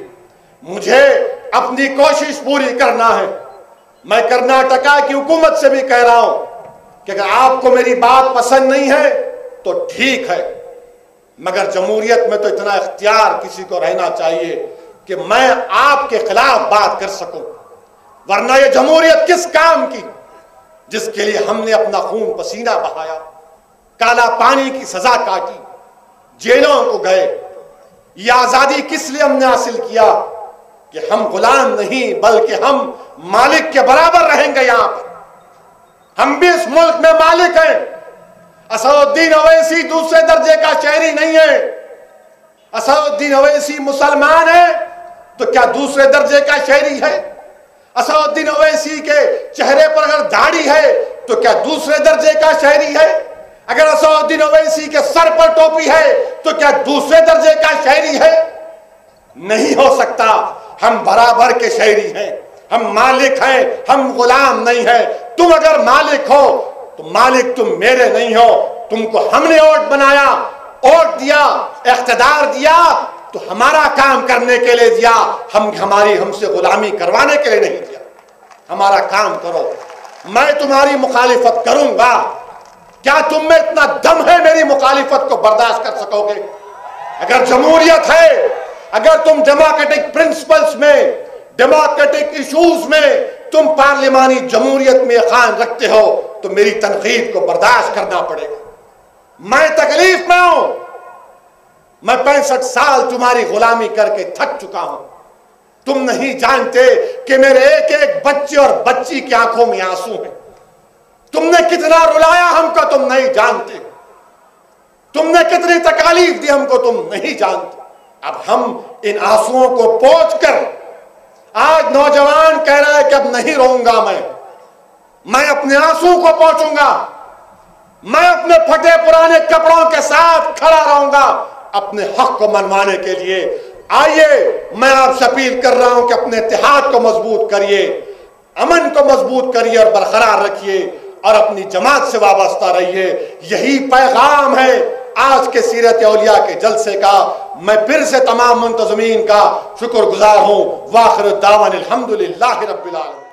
مجھے اپنی کوشش پوری کرنا ہے۔ میں کرناٹکا کی حکومت سے بھی کہہ رہا ہوں کہ اگر آپ کو میری بات پسند نہیں ہے تو ٹھیک ہے، مگر جمہوریت میں تو اتنا اختیار کسی کو رہنا چاہیے کہ میں آپ کے خلاف بات کر سکوں، ورنہ یہ جمہوریت کس کام کی جس کے لیے ہم نے اپنا خون پسینہ بہایا، کالا پانی کی سزا کاٹی، جیلوں کو گئے۔ یہ آزادی کس لیے ہم نے حاصل کیا کہ ہم غلام نہیں بلکہ ہم مالک کے برابر رہیں گے۔ یہاں پر ہم بھی اس ملک میں مالک ہیں۔ اسد الدین اویسی دوسرے درجے کا شہری نہیں ہے۔ اسد الدین اویسی مسلمان ہے تو کیا دوسرے درجے کا شہری ہے؟ اسد الدین اویسی کے چہرے پر اگر داڑھی ہے تو کیا دوسرے درجے کا شہری ہے؟ اگر اسد الدین اویسی کے سر پر ٹوپی ہے تو کیا دوسرے درجے کا شہری ہے؟ نہیں ہو سکتا. ہم برابر کے شہری ہیں. ہم مالک ہیں, ہم غلام نہیں ہیں. تم اگر مالک ہو تو مالک تم میرے نہیں ہو. تم کو ہم نے ووٹ بنایا, ووٹ دیا, اقتدار دیا تو ہمارا کام کرنے کے لیے دیا. ہم سے غلامی کروانے کے لیے نہیں دیا. ہمارا کام کرو. میں تمہاری مخالفت کروں گا. کیا تم میں اتنا دم ہے میری مخالفت کو برداشت کر سکو گے؟ اگر جمہوریت ہے, اگر تم ڈیموکریٹک پرنسپلز میں, ڈیموکریٹک ایشوز میں تم پارلیمانی جمہوریت میں یقین رکھتے ہو تو میری تنقید کو برداشت کرنا پڑے گا. میں تکلیف میں ہوں. میں 65 سال تمہاری غلامی کر کے تھک چکا ہوں. تم نہیں جانتے کہ میرے ایک ایک بچے اور بچی کی آنکھوں میں آنسو ہیں. تم نے کتنا رلایا ہم کو تم نہیں جانتے. تم نے کتنی تکالیف دی ہم کو تم نہیں جانتے. اب ہم ان آنسوؤں کو پوچھ کر, آج نوجوان کہہ رہا ہے کہ اب نہیں رہوں گا, میں اپنے آنسوؤں کو پوچھوں گا. میں اپنے پھٹے پرانے کپڑوں کے ساتھ کھڑا رہوں گا اپنے حق کو منوانے کے لیے. آئیے, میں آپ سے اپیل کر رہا ہوں کہ اپنے اتحاد کو مضبوط کریے, امن کو مضبوط کریے اور برقرار رکھیے اور اپنی جماعت سے وابستہ رہیے. یہی پیغام ہے آج کے سیرت اولیاء کے جلسے کا. میں پھر سے تمام منتظمین کا شکر گزار ہوں. وآخر الدعوانا الحمدللہ رب العالمین.